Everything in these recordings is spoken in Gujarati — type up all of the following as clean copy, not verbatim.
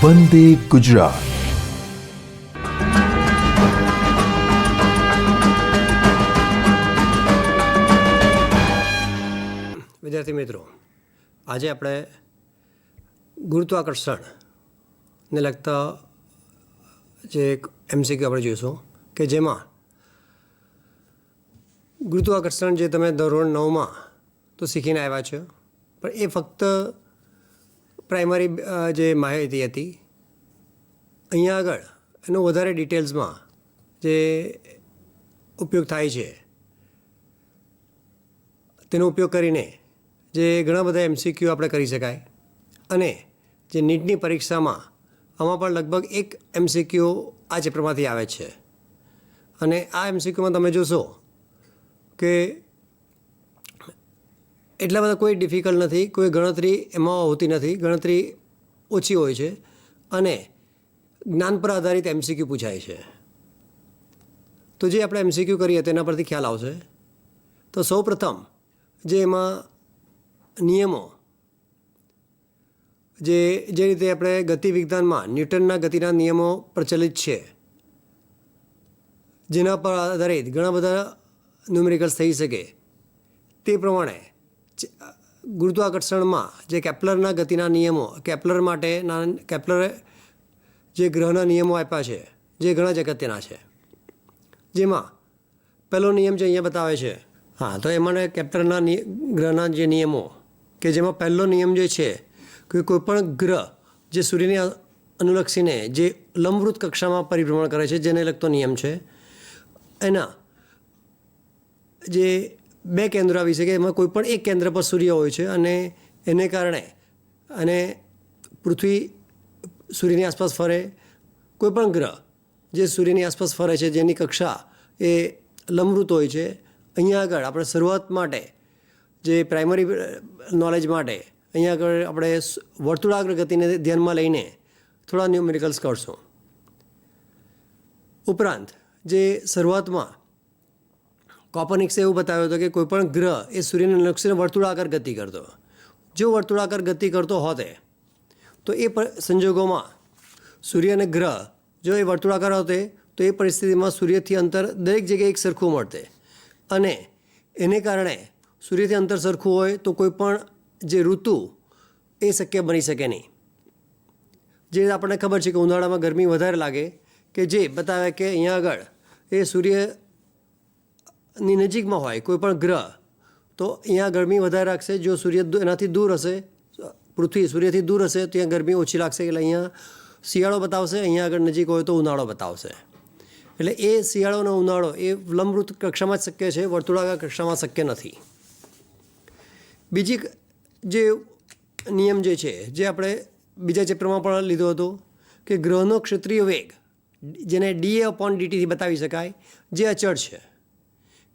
વંદે ગુજરાત. વિદ્યાર્થી મિત્રો, આજે આપણે ગુરુત્વાકર્ષણને લગતા જે એક MCQ આપણે જોઈશું કે જેમાં ગુરુત્વાકર્ષણ જે તમે ધોરણ 9માં તો શીખીને આવ્યા છો, પણ એ ફક્ત પ્રાઇમરી જે માહિતી હતી. અહીંયા આગળ એનો વધારે ડિટેલ્સમાં જે ઉપયોગ થાય છે તેનો ઉપયોગ કરીને જે ઘણા બધા MCQ આપણે કરી શકાય. અને જે નીટની પરીક્ષામાં આમાં પણ લગભગ એક MCQ આ ચેપ્ટરમાંથી આવે છે. અને આ MCQમાં તમે જોશો કે એટલા બધા કોઈ ડિફિકલ્ટ નથી, કોઈ ગણતરી એમાં હોતી નથી, ગણતરી ઓછી હોય છે અને જ્ઞાન પર આધારિત MCQ પૂછાય છે. તો જે આપણે MCQ કરીએ તેના પરથી ખ્યાલ આવશે. તો સૌપ્રથમ જે એમાં નિયમો જે રીતે આપણે ગતિ વિજ્ઞાનમાં ન્યૂટનના ગતિના નિયમો પ્રચલિત છે, જેના પર આધારિત ઘણા બધા ન્યુમેરિકલ્સ થઈ શકે, તે પ્રમાણે ગુરુત્વાકર્ષણમાં જે કેપ્લરના ગતિના નિયમો, કેપ્લરે જે ગ્રહના નિયમો આપ્યા છે જે ઘણા જગત્યના છે, જેમાં પહેલો નિયમ જે અહીંયા બતાવે છે, હા, તો એમાં કેપ્લરના ગ્રહના જે નિયમો કે જેમાં પહેલો નિયમ જે છે કે કોઈપણ ગ્રહ જે સૂર્યને અનુલક્ષીને જે લંબવૃત કક્ષામાં પરિભ્રમણ કરે છે, જેને લગતો નિયમ છે, એના જે બે કેન્દ્રો આવી શકે, એમાં કોઈ પણ એક કેન્દ્ર પર સૂર્ય હોય છે અને એને કારણે અને પૃથ્વી સૂર્યની આસપાસ ફરે. કોઈ પણ ગ્રહ જે સૂર્યની આસપાસ ફરે છે જેની કક્ષા એ લંબવૃત હોય છે. અહીંયા આગળ આપણે શરૂઆત માટે જે પ્રાઇમરી નોલેજ માટે અહીંયા આગળ આપણે વર્તુળાગ્ર ગતિને ધ્યાનમાં લઈને થોડા ન્યુમેરિકલ્સ કરશું. ઉપરાંત જે શરૂઆતમાં કોપરનિક્સે એવું બતાવ્યું હતું કે કોઈપણ ગ્રહ એ સૂર્યને લક્ષીને વર્તુળાકાર ગતિ કરતો. જો વર્તુળાકાર ગતિ કરતો હોતે તો એ સંજોગોમાં સૂર્ય અને ગ્રહ જો એ વર્તુળાકાર હોતે તો એ પરિસ્થિતિમાં સૂર્યથી અંતર દરેક જગ્યાએ એક સરખું મળતે. અને એને કારણે સૂર્યથી અંતર સરખું હોય તો કોઈ પણ જે ઋતુ એ શક્ય બની શકે નહીં. જે આપણને ખબર છે કે ઉનાળામાં ગરમી વધારે લાગે, કે જે બતાવે કે અહીંયા આગળ એ સૂર્યની નજીકમાં હોય કોઈ પણ ગ્રહ તો અહીંયા ગરમી વધારે લાગશે. જો સૂર્ય એનાથી દૂર હશે, પૃથ્વી સૂર્યથી દૂર હશે તો ત્યાં ગરમી ઓછી લાગશે. એટલે અહીંયા શિયાળો બતાવશે, અહીંયા આગળ નજીક હોય તો ઉનાળો બતાવશે. એટલે એ શિયાળો અને ઉનાળો એ લંબવૃત કક્ષામાં જ શક્ય છે, વર્તુળાકાર કક્ષામાં શક્ય નથી. બીજી જે નિયમ જે છે જે આપણે બીજા ચેપ્ટરમાં પણ લીધો હતો કે ગ્રહનો ક્ષેત્રીય વેગ, જેને dA/dt થી બતાવી શકાય, જે અચળ છે.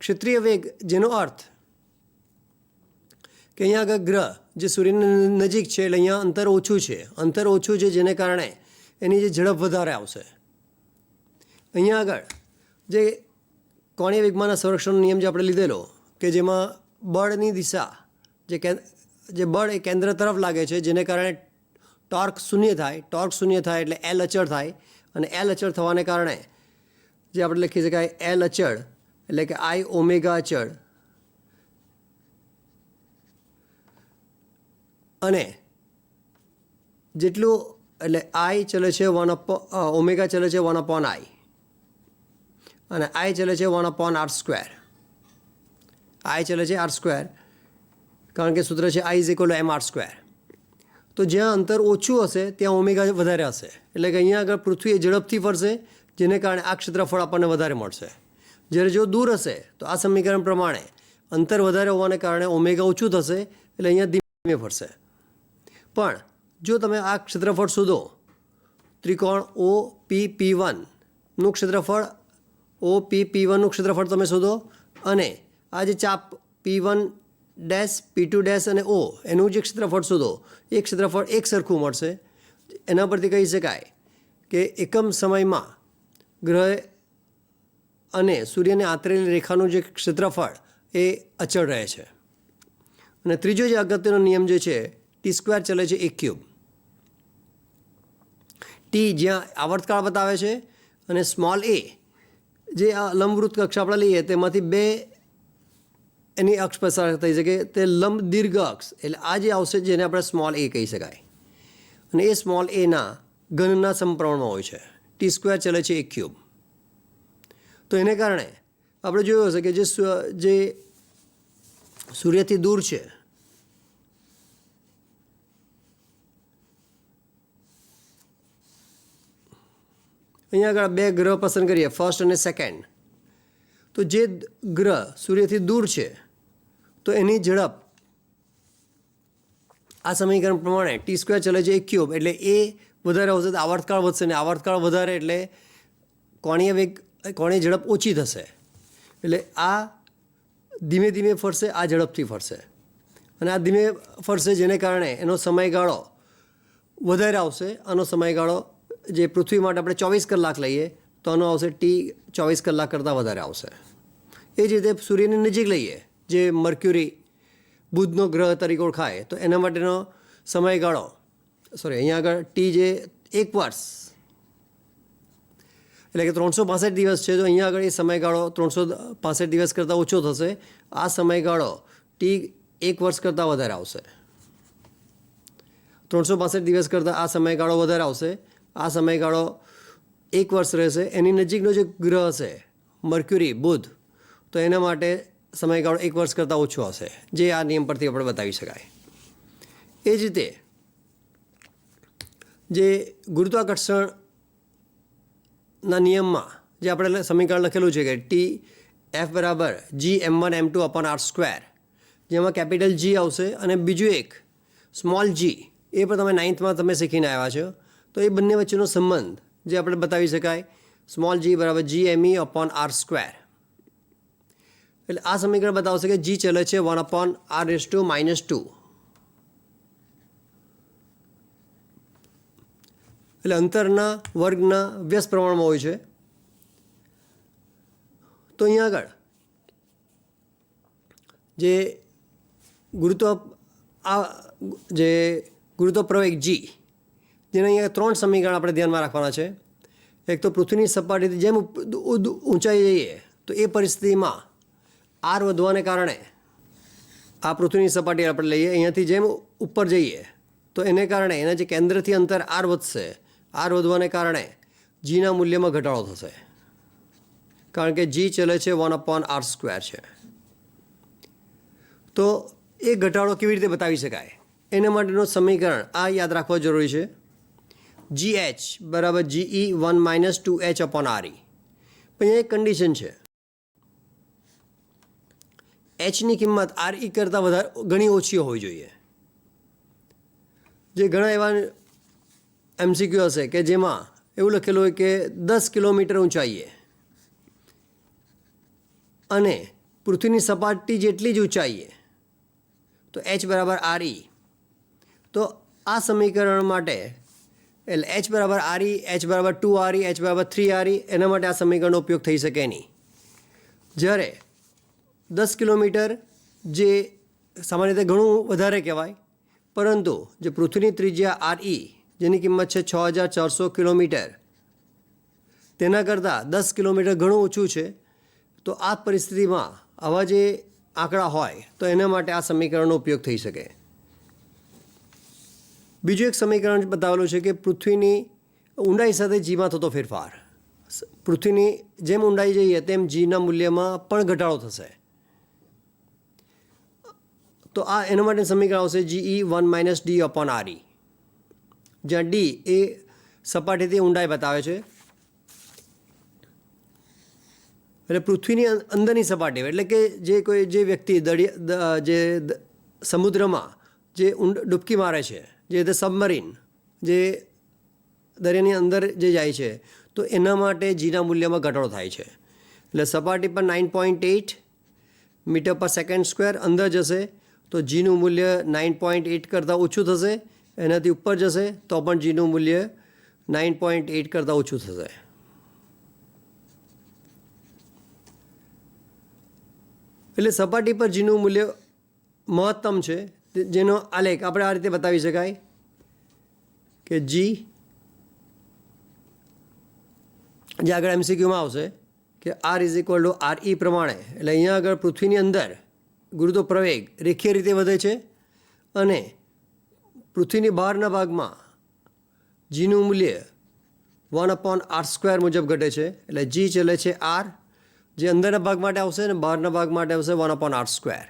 ક્ષેત્રીય વેગ જેનો અર્થ કે અહીંયા આગળ ગ્રહ જે સૂર્યની નજીક છે એટલે અહીંયા અંતર ઓછું છે, જેને કારણે એની જે ઝડપ વધારે આવશે. અહીંયા આગળ જે કોણીય વેગમાનના સંરક્ષણનો નિયમ જે આપણે લીધેલો કે જેમાં બળની દિશા જે બળ એ કેન્દ્ર તરફ લાગે છે, જેને કારણે ટોર્ક શૂન્ય થાય એટલે L અચળ થાય. અને L અચળ થવાને કારણે જે આપણે લખી શકાય L અચળ એટલે કે I ઓમેગા અચળ. અને જેટલું એટલે I ચલે છે ઓમેગા ચલે છે 1/I અને I ચલે છે 1/r². I ચલે છે r², કારણ કે સૂત્ર છે I = mr². તો જ્યાં અંતર ઓછું હશે ત્યાં ઓમેગા વધારે હશે. એટલે કે અહીંયા આગળ પૃથ્વી ઝડપથી ફરશે, જેને કારણે આ ક્ષેત્રફળ આપણને વધારે મળશે. જ્યારે જો દૂર હશે તો આ સમીકરણ પ્રમાણે અંતર વધારે હોવાને કારણે ઓમેગા ઓછું થશે, એટલે અહીંયા ધીમે ફરશે. પણ જો તમે આ ક્ષેત્રફળ શોધો, ત્રિકોણ OPP1નું ક્ષેત્રફળ, OPP1નું ક્ષેત્રફળ તમે શોધો અને આ જે ચાપ P1 ડેશ P2 ડેશ અને O એનું જે ક્ષેત્રફળ શોધો, એ ક્ષેત્રફળ એક સરખું મળશે. એના પરથી કહી શકાય કે એકમ સમયમાં ગ્રહ અને સૂર્યને આંતરેલી રેખાનું જે ક્ષેત્રફળ એ અચળ રહે છે. અને ત્રીજો જે અગત્યનો નિયમ જે છે, T² ચલે છે 1 ક્યુબ. ટી જ્યાં આવર્તકાળ બતાવે છે અને સ્મોલ એ જે આ લંબવૃત્ત કક્ષ આપણે લઈએ તેમાંથી બે એની અક્ષ પસાર થઈ શકે તે લંબ દીર્ઘ અક્ષ એટલે આ જે આવશે જેને આપણે સ્મોલ એ કહી શકાય અને એ સ્મોલ એના ઘનના સમપ્રમાણમાં હોય છે ટી સ્ક્વેર ચલે છે 1 ક્યુબ તો એને કારણે આપણે જોયું હશે કે જે સૂર્યથી દૂર છે અહીંયા આગળ બે ગ્રહ પસંદ કરીએ ફર્સ્ટ અને સેકન્ડ તો જે ગ્રહ સૂર્યથી દૂર છે તો એની ઝડપ આ સમીકરણ પ્રમાણે ટી સ્ક્વેર ચલે છે 1 ક્યુબ એટલે એ વધારે આવશે તો આવર્તકાળ વધશે ને આવર્તકાળ વધારે એટલે કોણીય ઝડપ ઓછી થશે એટલે આ ધીમે ધીમે ફરશે આ ઝડપથી ફરશે અને આ ધીમે ફરશે જેને કારણે એનો સમયગાળો વધારે આવશે આનો સમયગાળો જે પૃથ્વી માટે આપણે 24 કલાક લઈએ તો આનો આવશે ટી 24 કલાક કરતાં વધારે આવશે એ જ રીતે સૂર્યની નજીક લઈએ જે મર્ક્યુરી બુધનો ગ્રહ તરીકે ઓળખાય તો એના માટેનો સમયગાળો અહીંયા આગળ ટી જે 1 વર્ષ એટલે કે 365 દિવસ છે તો અહીંયા આગળ એ સમયગાળો 365 દિવસ કરતાં ઓછો થશે આ સમયગાળો ટી 1 વર્ષ કરતાં વધારે આવશે 365 દિવસ કરતાં આ સમયગાળો વધારે આવશે આ સમયગાળો 1 વર્ષ રહેશે એની નજીકનો જે ગ્રહ હશે મર્ક્યુરી બુધ તો એના માટે સમયગાળો 1 વર્ષ કરતાં ઓછો હશે જે આ નિયમ પરથી આપણે બતાવી શકાય એ જ રીતે જે ગુરુત્વાકર્ષણના નિયમમાં જે આપણે સમીકરણ લખેલું છે કે ટી એફ બરાબર G(m1m2) અપોન r સ્ક્વેર જેમાં કેપિટલ G આવશે અને બીજું એક સ્મોલ g એ પણ તમે 9thમાં તમે શીખીને આવ્યા છો તો એ બંને વચ્ચેનો સંબંધ જે આપણે બતાવી શકાય સ્મોલ g બરાબર Gme અપોન r સ્ક્વેર એટલે આ સમીકરણ બતાવશે કે g ચલે છે 1/r⁻². એટલે અંતરના વર્ગના વ્યસ્ત પ્રમાણમાં હોય છે તો અહીંયા આગળ જે ગુરુત્વ પ્રવેગ g જેને અહીંયા 3 સમીકરણ આપણે ધ્યાનમાં રાખવાના છે એક તો પૃથ્વીની સપાટીથી જેમ ઊંચાઈ જઈએ તો એ પરિસ્થિતિમાં આર વધવાને કારણે આ પૃથ્વીની સપાટી આપણે લઈએ અહીંયાથી જેમ ઉપર જઈએ તો એને કારણે એના જે કેન્દ્રથી અંતર આર વધશે આર વધવાને કારણે જીના મૂલ્યમાં ઘટાડો થશે કારણ કે જી ચલે છે 1/r² છે તો એ ઘટાડો કેવી રીતે બતાવી શકાય એના માટેનું સમીકરણ આ યાદ રાખવા જરૂરી છે GH બરાબર GE1 - 2h/re પણ અહીંયા એક કન્ડિશન છે એચની કિંમત RE કરતાં વધારે ઘણી ઓછી હોવી જોઈએ જે ઘણા એવા MCQ હશે કે જેમાં એવું લખેલું હોય કે 10 કિલોમીટર ઊંચાઈએ અને પૃથ્વીની સપાટી જેટલી જ ઊંચાઈએ તો H બરાબર RE તો આ સમીકરણ માટે એટલે H બરાબર RE H બરાબર 2RE H બરાબર 3RE એના માટે આ સમીકરણનો ઉપયોગ થઈ શકે નહીં જ્યારે 10 કિલોમીટર જે સામાન્ય રીતે ઘણું વધારે કહેવાય પરંતુ જે પૃથ્વીની ત્રિજ્યા RE જેની કિંમત છે 6400 કિલોમીટર તેના કરતાં 10 કિલોમીટર ઘણું ઓછું છે તો આ પરિસ્થિતિમાં આવા જે આંકડા હોય તો એના માટે આ સમીકરણનો ઉપયોગ થઈ શકે બીજું એક સમીકરણ બતાવેલું છે કે પૃથ્વીની ઊંડાઈ સાથે જીમાં થતો ફેરફાર પૃથ્વીની જેમ ઊંડાઈ જઈએ તેમ જીના મૂલ્યમાં પણ ઘટાડો થશે તો આ એના માટે સમીકરણ આવશે GE1 - d/re જ્યાં d એ સપાટીથી ઊંડાઈ બતાવે છે એટલે પૃથ્વીની અંદરની સપાટી એટલે કે જે વ્યક્તિ જે સમુદ્રમાં જે ડૂબકી મારે છે જે સબમરીન જે દરિયાની અંદર જે જાય છે તો એના માટે જીના મૂલ્યમાં ઘટાડો થાય છે એટલે સપાટી પર 9.8 મીટર પર સેકન્ડ સ્ક્વેર અંદર જશે તો જીનું મૂલ્ય 9.8 કરતાં ઓછું થશે એનાથી ઉપર જશે તો પણ જીનું મૂલ્ય 9.8 કરતાં ઓછું થશે એટલે સપાટી પર જીનું મૂલ્ય મહત્તમ છે જેનો આલેખ આપણે આ રીતે બતાવી શકાય કે જી જે આગળ એમસીક્યુમાં આવશે કે R is equal to R E પ્રમાણે, એટલે અહીંયા આગળ પૃથ્વીની અંદર ગુરુત્વ પ્રવેગ રેખીય રીતે વધે છે અને પૃથ્વીની બહારના ભાગમાં જીનું મૂલ્ય 1/r² મુજબ ઘટે છે. એટલે જી ચલે છે આર, જે અંદરના ભાગ માટે આવશે અને બહારના ભાગ માટે આવશે 1/r².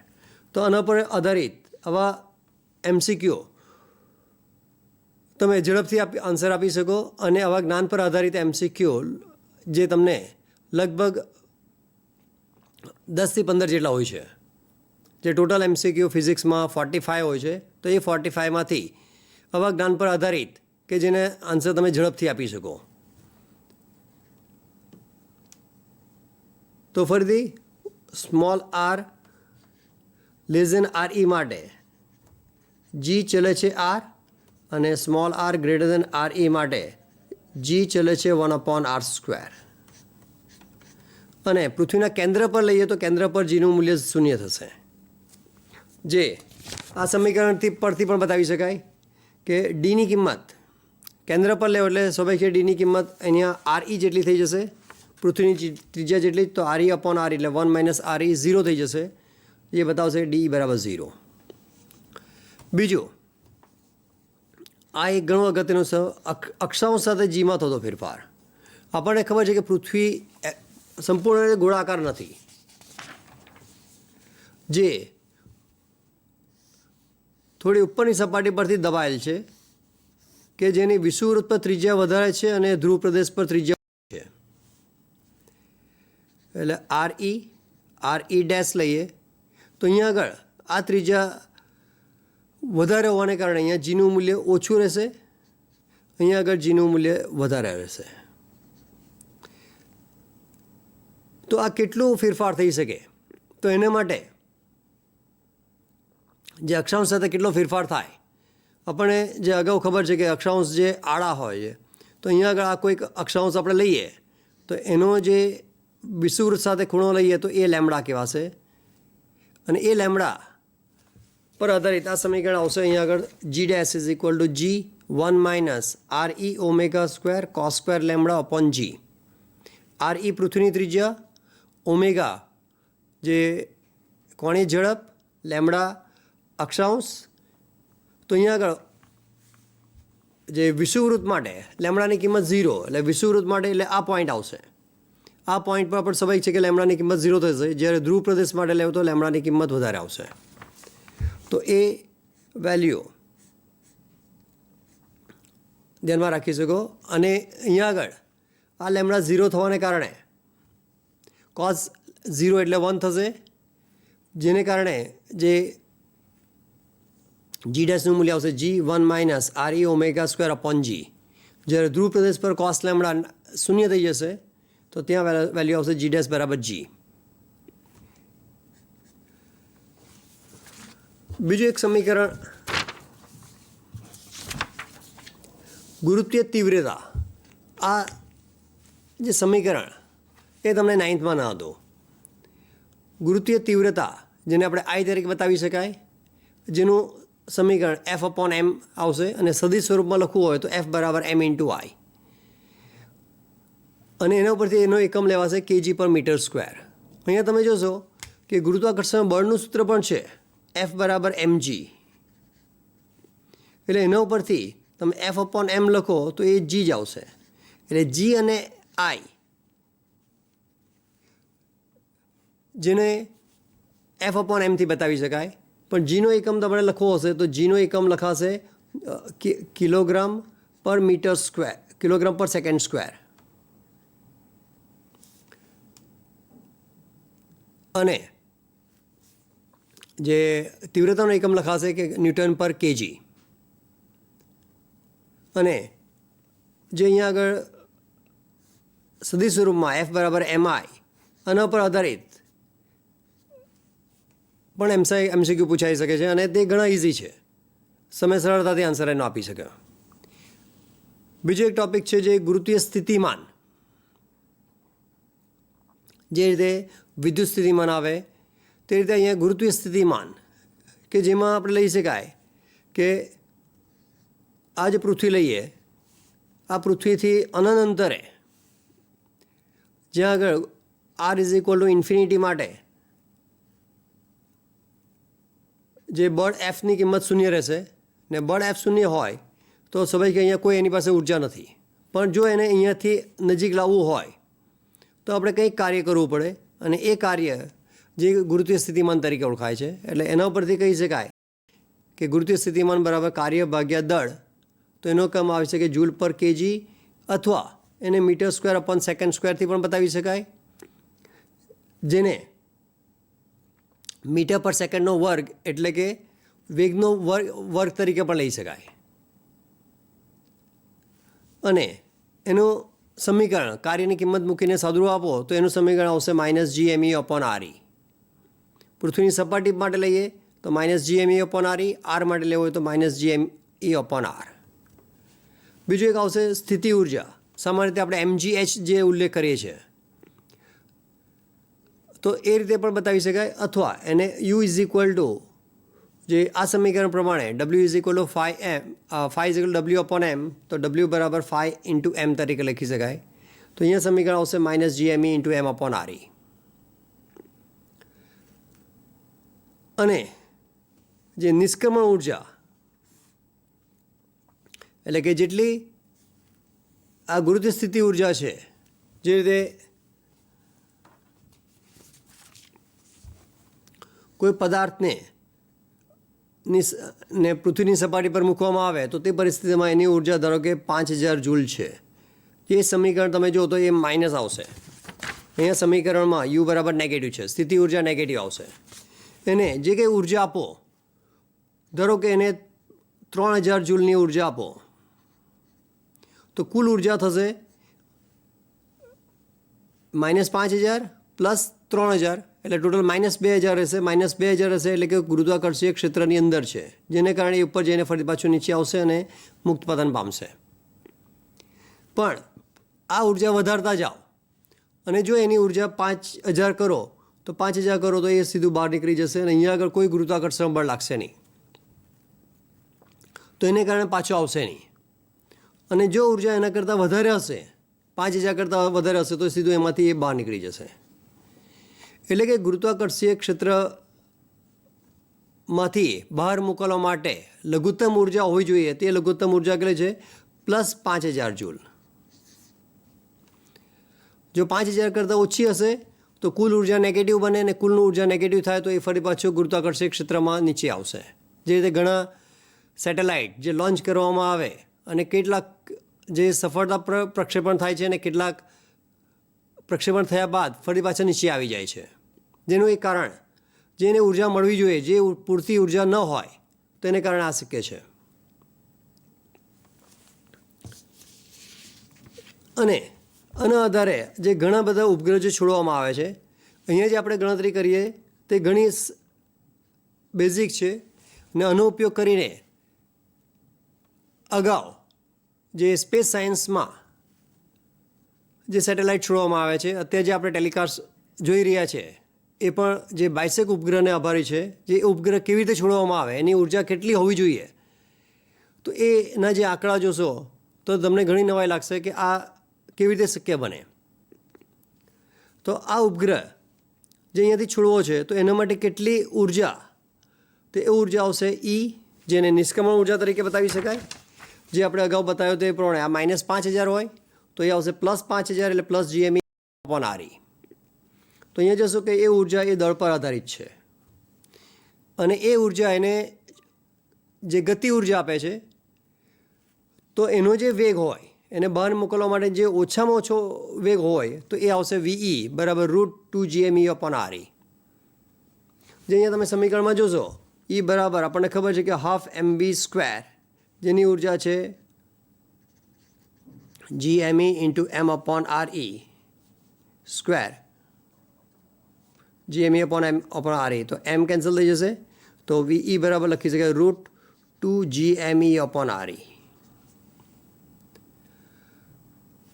તો આના પર આધારિત આવા એમસીક્યુ તમે ઝડપથી આન્સર આપી શકો અને આવા જ્ઞાન પર આધારિત એમસીક્યુ જે તમને લગભગ 10થી 15 જેટલા હોય છે. જે ટોટલ એમસીક્યુ ફિઝિક્સમાં 45 હોય છે, તો એ 45માંથી આવા જ્ઞાન પર આધારિત કે જેને આન્સર તમે ઝડપથી આપી શકો. તો ફરીથી small R less than R E માટે જી ચલે છે આર અને small R greater than R E માટે જી ચલે છે 1/r². અને પૃથ્વીના કેન્દ્ર પર લઈએ તો કેન્દ્ર પર જીનું મૂલ્ય 0 થશે. જે આ સમીકરણથી પરથી પણ બતાવી શકાય કે ડીની કિંમત કેન્દ્ર પર લેવો એટલે સ્વાભાવિક ડીની કિંમત અહીંયા આર ઈ જેટલી થઈ જશે, પૃથ્વીની ત્રિજ્યા જેટલી, તો આર ઈ અપોન આર એટલે 1 - આર ઈ 0 થઈ જશે. જે બતાવશે ડી બરાબર 0. બીજું, આ એક ઘણું અગત્યનું અક્ષાંશ સાથે જીમાં થતો ફેરફાર. આપણને ખબર છે કે પૃથ્વી સંપૂર્ણ રીતે ગોળાકાર નથી, જે થોડી ઉપરની સપાટી પરથી દબાયેલ છે, કે જેની વિષુવવૃત્ત પર ત્રિજ્યા વધારે છે અને ધ્રુવ પ્રદેશ પર ત્રિજ્યા છે. એટલે આર ઈ ડેશ લઈએ તો અહીંયા આગળ આ ત્રિજ્યા વધારે હોવાને કારણે અહીંયા જીનું મૂલ્ય ઓછું રહેશે, અહીંયા આગળ જીનું મૂલ્ય વધારે રહેશે. તો આ કેટલું ફેરફાર થઈ શકે? તો એના માટે જે અક્ષાંશ સાથે કેટલો ફેરફાર થાય, આપણને જે અગાઉ ખબર છે કે અક્ષાંશ જે આડા હોય છે, તો અહીંયા આગળ આ કોઈક અક્ષાંશ આપણે લઈએ તો એનો જે વિષુવવૃત્ત સાથે ખૂણો લઈએ તો એ લેમ્બડા કહેવાશે. અને એ લેમ્બડા પર આધારિત આ સમીકરણ આવશે અહીંયા આગળ G dash is equal to G 1 - R E omega cos² lambda upon G. R E પૃથ્વીની ત્રિજ્યા, ઓમેગા જે કોણીય ઝડપ, લેમ્બડા અક્ષાંશ. તો અહીંયા આગળ જે વિષુવવૃત્ત માટે લેમ્બડાની કિંમત 0, એટલે વિષુવવૃત્ત માટે એટલે આ પોઈન્ટ આવશે. આ પોઈન્ટ પર પણ સ્વાભાવિક છે કે લેમ્બડાની કિંમત 0 થશે, જ્યારે ધ્રુવ પ્રદેશ માટે લેવો તો લેમ્બડાની કિંમત વધારે આવશે. તો એ વેલ્યુ ધ્યાનમાં રાખી શકો. અને અહીંયા આગળ આ લેમ્બડા 0 થવાને કારણે cos 0 એટલે 1 થશે, જેને કારણે જે જી ડેશનું મૂલ્ય આવશે જી 1 - આર ઈ ઓમેગા² અપોન જી. જ્યારે ધ્રુવ પ્રદેશ પર cos લેમ્બડા 0 થઈ જશે તો ત્યાં વેલ્યુ આવશે જી ડેશ બરાબર જી. બીજું એક સમીકરણ ગુરુત્વીય તીવ્રતા. આ જે સમીકરણ એ તમને 9thમાં ના હતું. ગુરુત્વીય તીવ્રતા જેને આપણે આઈ તરીકે બતાવી શકાય, જેનું સમીકરણ F/m આવશે અને સદિશ સ્વરૂપમાં લખવું હોય તો F બરાબર m × I. અને એના ઉપરથી એનો એકમ લેવાશે kg/m². અહીંયા તમે જોશો કે ગુરુત્વાકર્ષણ બળનું સૂત્ર પણ છે F બરાબર mg. એટલે એના ઉપરથી તમે F/m લખો તો એ g જ આવશે. એટલે g અને I જેને F/m થી બતાવી શકાય, પણ જીનો એકમ તમારે લખવો હશે તો જીનો એકમ લખાશે kg/m², kg/s². અને જે તીવ્રતાનો એકમ લખાશે કે Nm/kg. અને જે અહીંયા આગળ સદિશ સ્વરૂપમાં F બરાબર mi, આના પર આધારિત પણ એમસીક્યુ પૂછાઈ શકે છે અને તે ઘણા ઇઝી છે, તમે સરળતાથી આન્સર એનો આપી શકે. બીજો એક ટોપિક છે જે ગુરુત્વીય સ્થિતિમાન. જે રીતે વિદ્યુત સ્થિતિમાન આવે તે રીતે અહીંયા ગુરુત્વીય સ્થિતિમાન, કે જેમાં આપણે લઈ શકાય કે આ જે પૃથ્વી લઈએ, આ પૃથ્વીથી અનંત અંતરે જ્યાં આગળ R is equal to infinity માટે જે બળ એફની કિંમત શૂન્ય રહેશે ને બળ એફ શૂન્ય હોય તો સ્વાભાવિક કે અહીંયા કોઈ એની પાસે ઉર્જા નથી. પણ જો એને અહીંયાથી નજીક લાવવું હોય તો આપણે કંઈક કાર્ય કરવું પડે અને એ કાર્ય જે ગુરુત્વીય સ્થિતિમાન તરીકે ઓળખાય છે. એટલે એના ઉપરથી કહી શકાય કે ગુરુત્વીય સ્થિતિમાન બરાબર કાર્ય ભાગ્યા દળ. તો એનો ક્રમ આવે છે કે જૂલ પર કેજી અથવા એને મીટર સ્ક્વેર અપોન સેકન્ડ સ્ક્વેરથી પણ બતાવી શકાય, જેને મીટર પર સેકન્ડનો વર્ગ એટલે કે વેગનો વર્ગ તરીકે પણ લઈ શકાય. અને એનું સમીકરણ કાર્યની કિંમત મૂકીને સાદુરૂપ આપો તો એનું સમીકરણ આવશે માઇનસ જી એમ ઈ અપોન આર ઈ. પૃથ્વીની સપાટી માટે લઈએ તો માઇનસ જી એમ ઈ અપોન આર ઈ, આર માટે લેવો હોય તો માઇનસ જી એમ ઈ અપોન આર. બીજું એક આવશે સ્થિતિ ઉર્જા. સામાન્ય રીતે આપણે MgH જે ઉલ્લેખ કરીએ છીએ તો એ રીતે પણ બતાવી શકાય, અથવા એને યુ ઇઝ ઇક્વલ ટુ જે આ સમીકરણ પ્રમાણે W is equal to phi is equal W upon M, તો ડબલ્યુ બરાબર ફાઈ ઇન્ટુ એમ તરીકે લખી શકાય. તો અહીંયા સમીકરણ આવશે minus G M E into M upon R E. અને જે નિષ્ક્રમણ ઉર્જા એટલે કે જેટલી આ ગુરુત્વ સ્થિતિ ઉર્જા છે, જે રીતે કોઈ પદાર્થને ને પૃથ્વીની સપાટી પર મૂકવામાં આવે તો તે પરિસ્થિતિમાં એની ઉર્જા ધારો કે 5000 જૂલ છે. એ સમીકરણ તમે જુઓ તો એ માઇનસ આવશે. અહીંયા સમીકરણમાં યુ બરાબર નેગેટિવ છે, સ્થિતિ ઉર્જા નેગેટિવ આવશે. એને જે કંઈ ઉર્જા આપો, ધારો કે એને 3000 જૂલની ઉર્જા આપો તો કુલ ઉર્જા થશે -5000 પ્લસ 3000 એટલે ટોટલ -2000 રહેશે. -2000 રહેશે એટલે કે ગુરુત્વાકર્ષીય ક્ષેત્રની અંદર છે, જેને કારણે ઉપર જઈને ફરી પાછું નીચે આવશે અને મુક્ત પતન પામશે. પણ આ ઉર્જા વધારતા જાઓ અને જો એની ઉર્જા 5000 કરો તો 5000 કરો તો એ સીધું બહાર નીકળી જશે અને અહીંયા આગળ કોઈ ગુરુત્વાકર્ષણ બળ લાગશે નહીં, તો એને કારણે પાછો આવશે નહીં. અને જો ઉર્જા એના કરતાં વધારે હશે, 5000 કરતાં વધારે હશે, તો સીધું એમાંથી એ બહાર નીકળી જશે. એટલે કે ગુરુત્વાકર્ષીય ક્ષેત્રમાંથી બહાર મોકલવા માટે લઘુત્તમ ઉર્જા હોવી જોઈએ. તે લઘુત્તમ ઉર્જા કેટલી છે? Plus 5000 joule. જો 5000 કરતાં ઓછી હશે તો કુલ ઉર્જા નેગેટિવ બને અને કુલનું ઉર્જા નેગેટિવ થાય તો એ ફરી પાછું ગુરુત્વાકર્ષીય ક્ષેત્રમાં નીચે આવશે. જે રીતે ઘણા સેટેલાઇટ જે લોન્ચ કરવામાં આવે અને કેટલાક જે સફળતા પ્રક્ષેપણ થાય છે અને કેટલાક પ્રક્ષેપણ થયા બાદ ફરી પાછા નીચે આવી જાય છે. જેનું એક કારણ જેને ઉર્જા મળવી જોઈએ, જે પૂરતી ઉર્જા ન હોય તો એને કારણે આ શક્ય છે. અને આના આધારે જે ઘણા બધા ઉપગ્રહ જે છોડવામાં આવે છે, અહીંયા જે આપણે ગણતરી કરીએ તે ઘણી બેઝિક છે અને આનો ઉપયોગ કરીને અગાઉ જે સ્પેસ સાયન્સમાં જે સેટેલાઇટ છોડવામાં આવે છે, અત્યારે જે આપણે ટેલિકાસ્ટ જોઈ રહ્યા છે એ પણ જે બાયસેક ઉપગ્રહને આભારી છે. જે ઉપગ્રહ કેવી રીતે છોડવામાં આવે, એની ઉર્જા કેટલી હોવી જોઈએ, તો એના જે આંકડા જોશો તો તમને ઘણી નવાઈ લાગશે કે આ કેવી રીતે શક્ય બને. તો આ ઉપગ્રહ જે અહીંયાથી છોડવો છે તો એના માટે કેટલી ઉર્જા, તો એ ઉર્જા આવશે ઈ, જેને નિષ્ક્રમણ ઉર્જા તરીકે બતાવી શકાય. જે આપણે અગાઉ બતાવ્યો તે પ્રમાણે આ -5000 હોય તો એ આવશે +5000 એટલે પ્લસ GME અપોન RE. તો અહીંયા જશો કે એ ઉર્જા એ દળ પર આધારિત છે અને એ ઉર્જા એને જે ગતિ ઉર્જા આપે છે, તો એનો જે વેગ હોય એને બહાર મોકલવા માટે જે ઓછામાં ઓછો વેગ હોય તો એ આવશે VE બરાબર √2 GME અપોન RE. જે અહીંયા તમે સમીકરણમાં જોશો E બરાબર આપણને ખબર છે કે ½ mv², જેની ઉર્જા છે GME into M upon RE square, GME upon M upon RE. તો M કેન્સલ થઈ જશે તો VE બરાબર લખી શકાય √2 GME અપોન RE.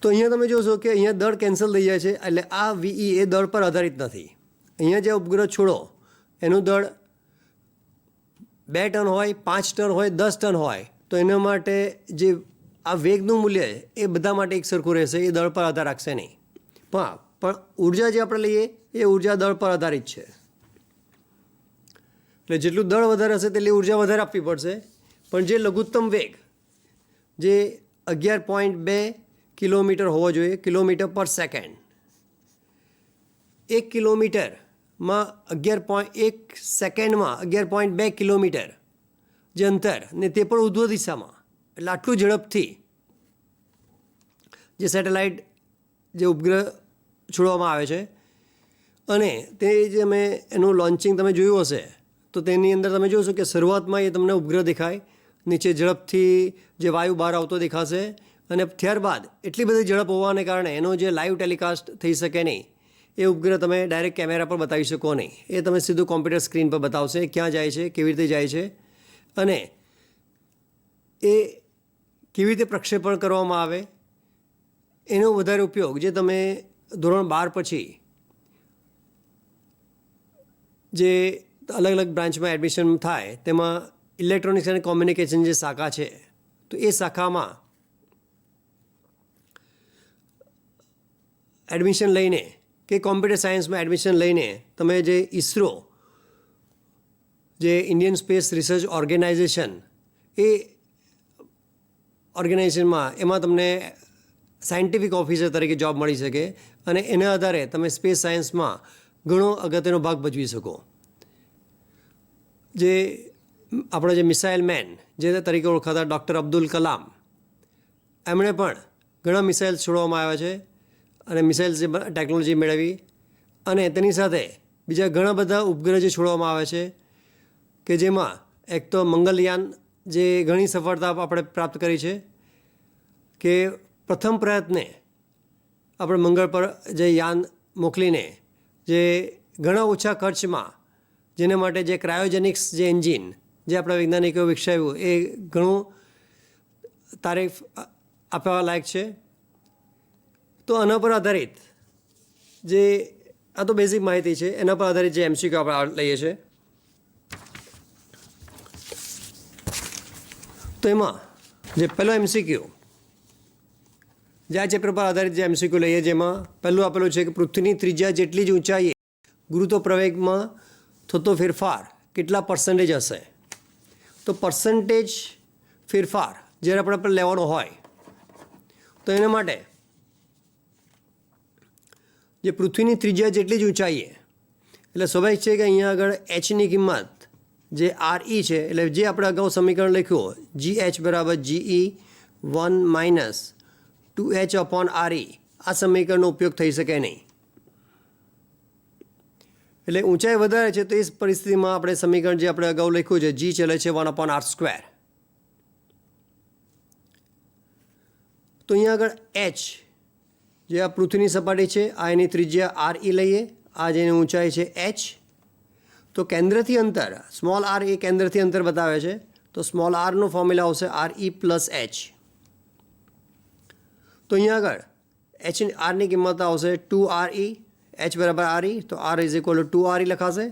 તો અહીંયા તમે જોશો કે અહીંયા દળ કેન્સલ થઈ જાય છે, એટલે આ VE એ દળ પર આધારિત નથી. અહીંયા જે ઉપગ્રહ છોડો એનું દળ 2 ટન હોય, 5 ટન હોય, 10 ટન હોય, તો એના માટે જે આ વેગનું મૂલ્ય એ બધા માટે એક સરખું રહેશે, એ દળ પર આધાર રાખશે નહીં. પણ પણ ઉર્જા જે આપણે લઈએ એ ઉર્જા દળ પર આધારિત છે. એટલે જેટલું દળ વધારે હશે તેટલી ઉર્જા વધારે આપવી પડશે. પણ જે લઘુત્તમ વેગ જે 11.2 કિલોમીટર હોવો જોઈએ, કિલોમીટર પર સેકન્ડ, 1 કિલોમીટરમાં 1 સેકન્ડમાં 11.2 કિલોમીટર જે અંતર ને તે પણ ઉધ્વ દિશામાં, એટલે આટલું ઝડપથી જે સેટેલાઇટ જે ઉપગ્રહ છોડવામાં આવે છે અને તે જે અમે એનું લોન્ચિંગ તમે જોયું હશે તો તેની અંદર તમે જોશો કે શરૂઆતમાં એ તમને ઉપગ્રહ દેખાય, નીચે ઝડપથી જે વાયુ બહાર આવતો દેખાશે અને ત્યારબાદ એટલી બધી ઝડપ હોવાને કારણે એનો જે લાઈવ ટેલિકાસ્ટ થઈ શકે નહીં, એ ઉપગ્રહ તમે ડાયરેક્ટ કેમેરા પર બતાવી શકો નહીં. એ તમે સીધું કોમ્પ્યુટર સ્ક્રીન પર બતાવશે ક્યાં જાય છે, કેવી રીતે જાય છે અને એ કેવી રીતે પ્રક્ષેપણ કરવામાં આવે એનો વધારે ઉપયોગ જે તમે ધોરણ 12 પછી જે અલગ અલગ બ્રાન્ચમાં એડમિશન થાય તેમાં ઇલેક્ટ્રોનિક્સ અને કોમ્યુનિકેશન જે શાખા છે તો એ શાખામાં એડમિશન લઈને કે કોમ્પ્યુટર સાયન્સમાં એડમિશન લઈને તમે જે ઇસરો જે ઇન્ડિયન સ્પેસ રિસર્ચ ઓર્ગેનાઇઝેશન એ ઓર્ગેનાઇઝેશનમાં એમાં તમને સાયન્ટિફિક ઓફિસર તરીકે જોબ મળી શકે અને એના આધારે તમે સ્પેસ સાયન્સમાં ઘણો અગત્યનો ભાગ ભજવી શકો. જે આપણા જે મિસાઇલ મેન જે તરીકે ઓળખાતા ડૉક્ટર અબ્દુલ કલામ, એમણે પણ ઘણા મિસાઇલ્સ છોડવામાં આવ્યા છે અને મિસાઇલ્સ જે ટેકનોલોજી મેળવી અને તેની સાથે બીજા ઘણા બધા ઉપગ્રહ જે છોડવામાં આવે છે કે જેમાં એક તો મંગલયાન જે ઘણી સફળતા આપણે પ્રાપ્ત કરી છે કે પ્રથમ પ્રયત્ને આપણે મંગળ પર જે યાન મોકલીને જે ઘણા ઓછા ખર્ચમાં જેના માટે જે ક્રાયોજેનિક્સ જે એન્જિન જે આપણા વૈજ્ઞાનિકોએ વિકસાવ્યું એ ઘણું તારીફ આપવા લાયક છે. તો આના પર આધારિત જે આ તો બેઝિક માહિતી છે, એના પર આધારિત જે MCQ આપણે લઈએ છીએ તો એમાં જે પહેલો MCQ જે આ ચેપ્ટર પર આધારિત જે MCQ લઈએ જેમાં પહેલું આપેલું છે કે પૃથ્વીની ત્રિજ્યા જેટલી જ ઊંચાઈએ ગુરુત્વ પ્રવેગમાં થતો ફેરફાર કેટલા પર્સન્ટેજ હશે. તો પર્સન્ટેજ ફેરફાર જ્યારે આપણે પર લેવાનો હોય તો એના માટે જે પૃથ્વીની ત્રિજ્યા જેટલી જ ઊંચાઈએ એટલે સ્વાભાવિક છે કે અહીંયા આગળ hની કિંમત જે RE છે એટલે જે આપણે અગાઉ સમીકરણ લખ્યું GH બરાબર GE1 minus 2H upon RE, આ સમીકરણનો ઉપયોગ થઈ શકે નહીં. એટલે ઊંચાઈ વધારે છે તો એ પરિસ્થિતિમાં આપણે સમીકરણ જે આપણે અગાઉ લખ્યું છે G ચલે છે 1/r². તો અહીંયા આગળ H જે આ પૃથ્વીની સપાટી છે આ એની ત્રિજ્યા RE લઈએ, આ જેની ઊંચાઈ છે H. તો કેન્દ્રથી અંતર સ્મોલ r એ કેન્દ્રથી અંતર બતાવે છે તો સ્મોલ rનું ફોર્મ્યુલા આવશે RE પ્લસ H. તો અહીંયા આગળ Rની કિંમત આવશે 2RE, H બરાબર RE, તો R is equal two 2RE લખાશે.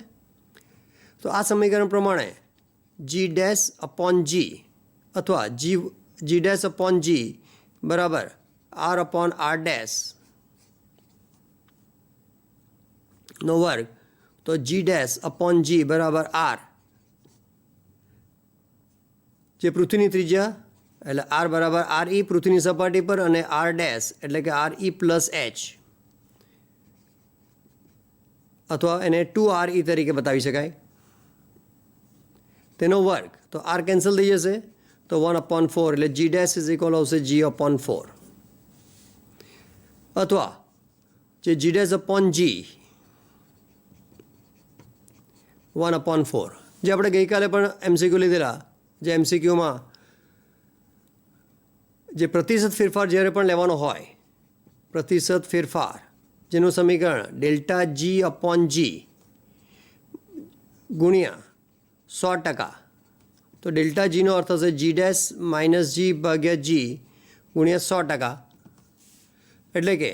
તો આ સમીકરણ પ્રમાણે G ડેશ અપોન G અથવા G ડેશ અપોન G બરાબર R અપોન R ડેશ નો વર્ગ, તો G ડેશ અપોન G બરાબર R જે પૃથ્વીની ત્રિજ્યા એટલે R બરાબર RE પૃથ્વીની સપાટી પર અને R ડેશ એટલે કે RE પ્લસ H અથવા એને 2RE તરીકે બતાવી શકાય તેનો વર્ગ. તો R કેન્સલ થઈ જશે તો 1/4 એટલે G ડેશ ઇઝ ઇક્વલ આવશે G અપોન 4 અથવા જે G ડેશ અપોન G 1/4 જે આપણે ગઈકાલે પણ MCQ લીધેલા જે MCQમાં જે પ્રતિશત ફેરફાર જ્યારે પણ લેવાનો હોય પ્રતિશત ફેરફાર જેનું સમીકરણ ડેલ્ટા G અપોન G ગુણ્યા 100%. તો ડેલ્ટા Gનો અર્થ થશે G ડેશ માઇનસ G ભાગ્યા G ગુણ્યા 100%, એટલે કે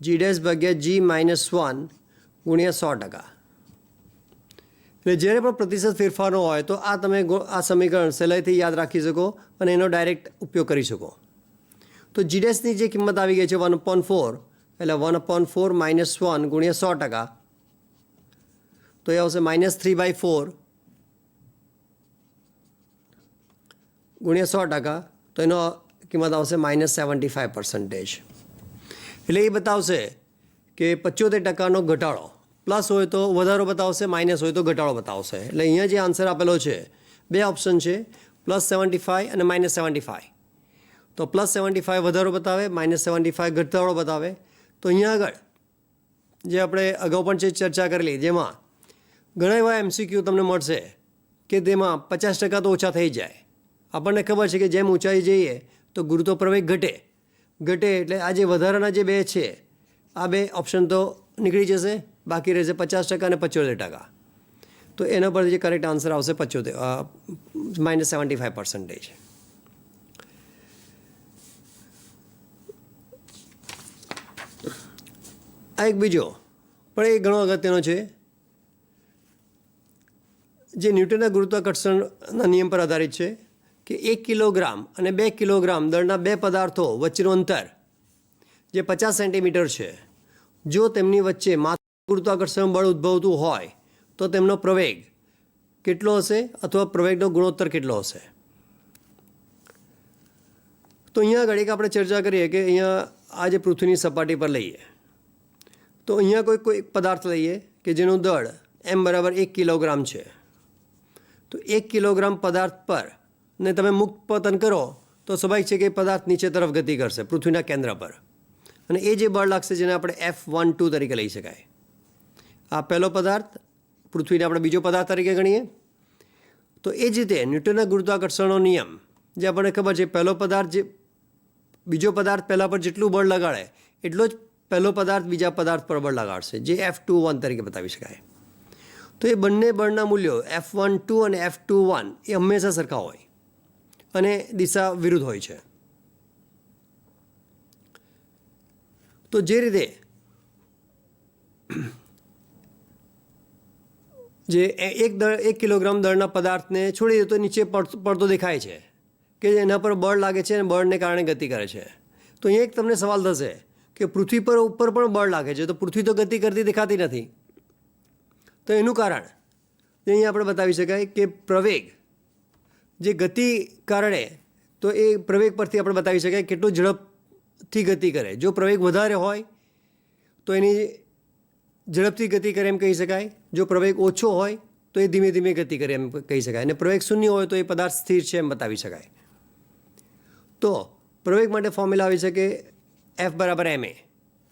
G ડેશ ભાગ્યા G માઇનસ 1 ગુણ્યા 100%. એટલે જ્યારે પણ પ્રતિશત ફેરફારનો હોય તો આ તમે આ સમીકરણ સહેલાઈથી યાદ રાખી શકો અને એનો ડાયરેક્ટ ઉપયોગ કરી શકો. તો G ડેશની જે કિંમત આવી ગઈ છે 1/4 એટલે 1/4 - 1 ગુણ્યા 100%, તો એ આવશે -3/4 ગુણ્યા 100%, તો એનો કિંમત આવશે -75%. એટલે એ બતાવશે કે 75%નો ઘટાડો, પ્લસ હોય તો વધારો બતાવશે, માઇનસ હોય તો ઘટાડો બતાવશે. એટલે અહીંયા જે આન્સર આપેલો છે, બે ઓપ્શન છે, +75 અને -75. તો +75 વધારો બતાવે, -75 ઘટાડો બતાવે. તો અહીંયા આગળ જે આપણે અગાઉ પણ જે ચર્ચા કરેલી, જેમાં ઘણા એવા MCQ તમને મળશે કે તેમાં 50% તો ઓછા થઈ જાય. આપણને ખબર છે કે જેમ ઊંચાઈ જઈએ તો ગુરુત્વ પ્રવેગ ઘટે એટલે આ જે વધારાના જે બે છે, આ બે ઓપ્શન તો નીકળી જશે, બાકી રહેશે 50% અને 75%. તો એના પર જે કરેક્ટ આન્સર આવશે -75%. આ એક બીજો પણ એ ઘણો અગત્યનો છે, જે ન્યૂટનના ગુરુત્વાકર્ષણના નિયમ પર આધારિત છે કે 1 કિલોગ્રામ અને 2 કિલોગ્રામ દળના બે પદાર્થો વચ્ચેનું અંતર જે 50 સેન્ટીમીટર છે, જો તેમની વચ્ચે માત્ર ગુરુત્વાકર્ષણ બળ ઉદ્ભવતું હોય તો તેમનો પ્રવેગ કેટલો હશે અથવા પ્રવેગનો ગુણોત્તર કેટલો હશે. તો અહીંયા આગળ એક આપણે ચર્ચા કરીએ કે અહીંયા આ જે પૃથ્વીની સપાટી પર લઈએ, તો અહીંયા કોઈ પદાર્થ લઈએ કે જેનું દળ m = 1 કિલોગ્રામ છે. તો 1 કિલોગ્રામ પદાર્થ પર ને તમે મુક્ત પતન કરો તો સ્વાભાવિક છે કે પદાર્થ નીચે તરફ ગતિ કરશે પૃથ્વીના કેન્દ્ર પર, અને એ જે બળ લાગશે જેને આપણે F12 તરીકે લઈ શકાય. આ પહેલો પદાર્થ, પૃથ્વીને આપણે બીજો પદાર્થ તરીકે ગણીએ. તો એ જ રીતે ન્યૂટનના ગુરુત્વાકર્ષણનો નિયમ જે આપણને ખબર છે, પહેલો પદાર્થ જે બીજો પદાર્થ પહેલાં પર જેટલું બળ લગાડે એટલો જ પહેલો પદાર્થ બીજા પદાર્થ પર બળ લગાડશે, જે F21 તરીકે બતાવી શકાય. તો એ બંને બળના મૂલ્યો F12 અને F21 એ હંમેશા સરખા હોય અને દિશા વિરુદ્ધ હોય છે. તો જે રીતે જે 1 કિલોગ્રામ દળના પદાર્થને છોડી દે તો નીચે પડતો દેખાય છે કે એના પર બળ લાગે છે અને બળને કારણે ગતિ કરે છે. તો અહીંયા એક તમને સવાલ થશે કે પૃથ્વી પર ઉપર પણ બળ લાગે છે, તો પૃથ્વી તો ગતિ કરતી દેખાતી નથી. તો એનું કારણ અહીંયા આપણે બતાવી શકાય કે પ્રવેગ જે ગતિ કારણે, તો એ પ્રવેગ પરથી આપણે બતાવી શકાય કેટલું ઝડપથી ગતિ કરે. જો પ્રવેગ વધારે હોય તો એની ઝડપથી ગતિ કરે એમ કહી શકાય, જો પ્રવેગ ઓછો હોય તો એ ધીમે ધીમે ગતિ કરે એમ કહી શકાય, અને પ્રવેગ શૂન્ય હોય તો એ પદાર્થ સ્થિર છે એમ બતાવી શકાય. તો પ્રવેગ માટે ફોર્મ્યુલા આવી શકે F = ma.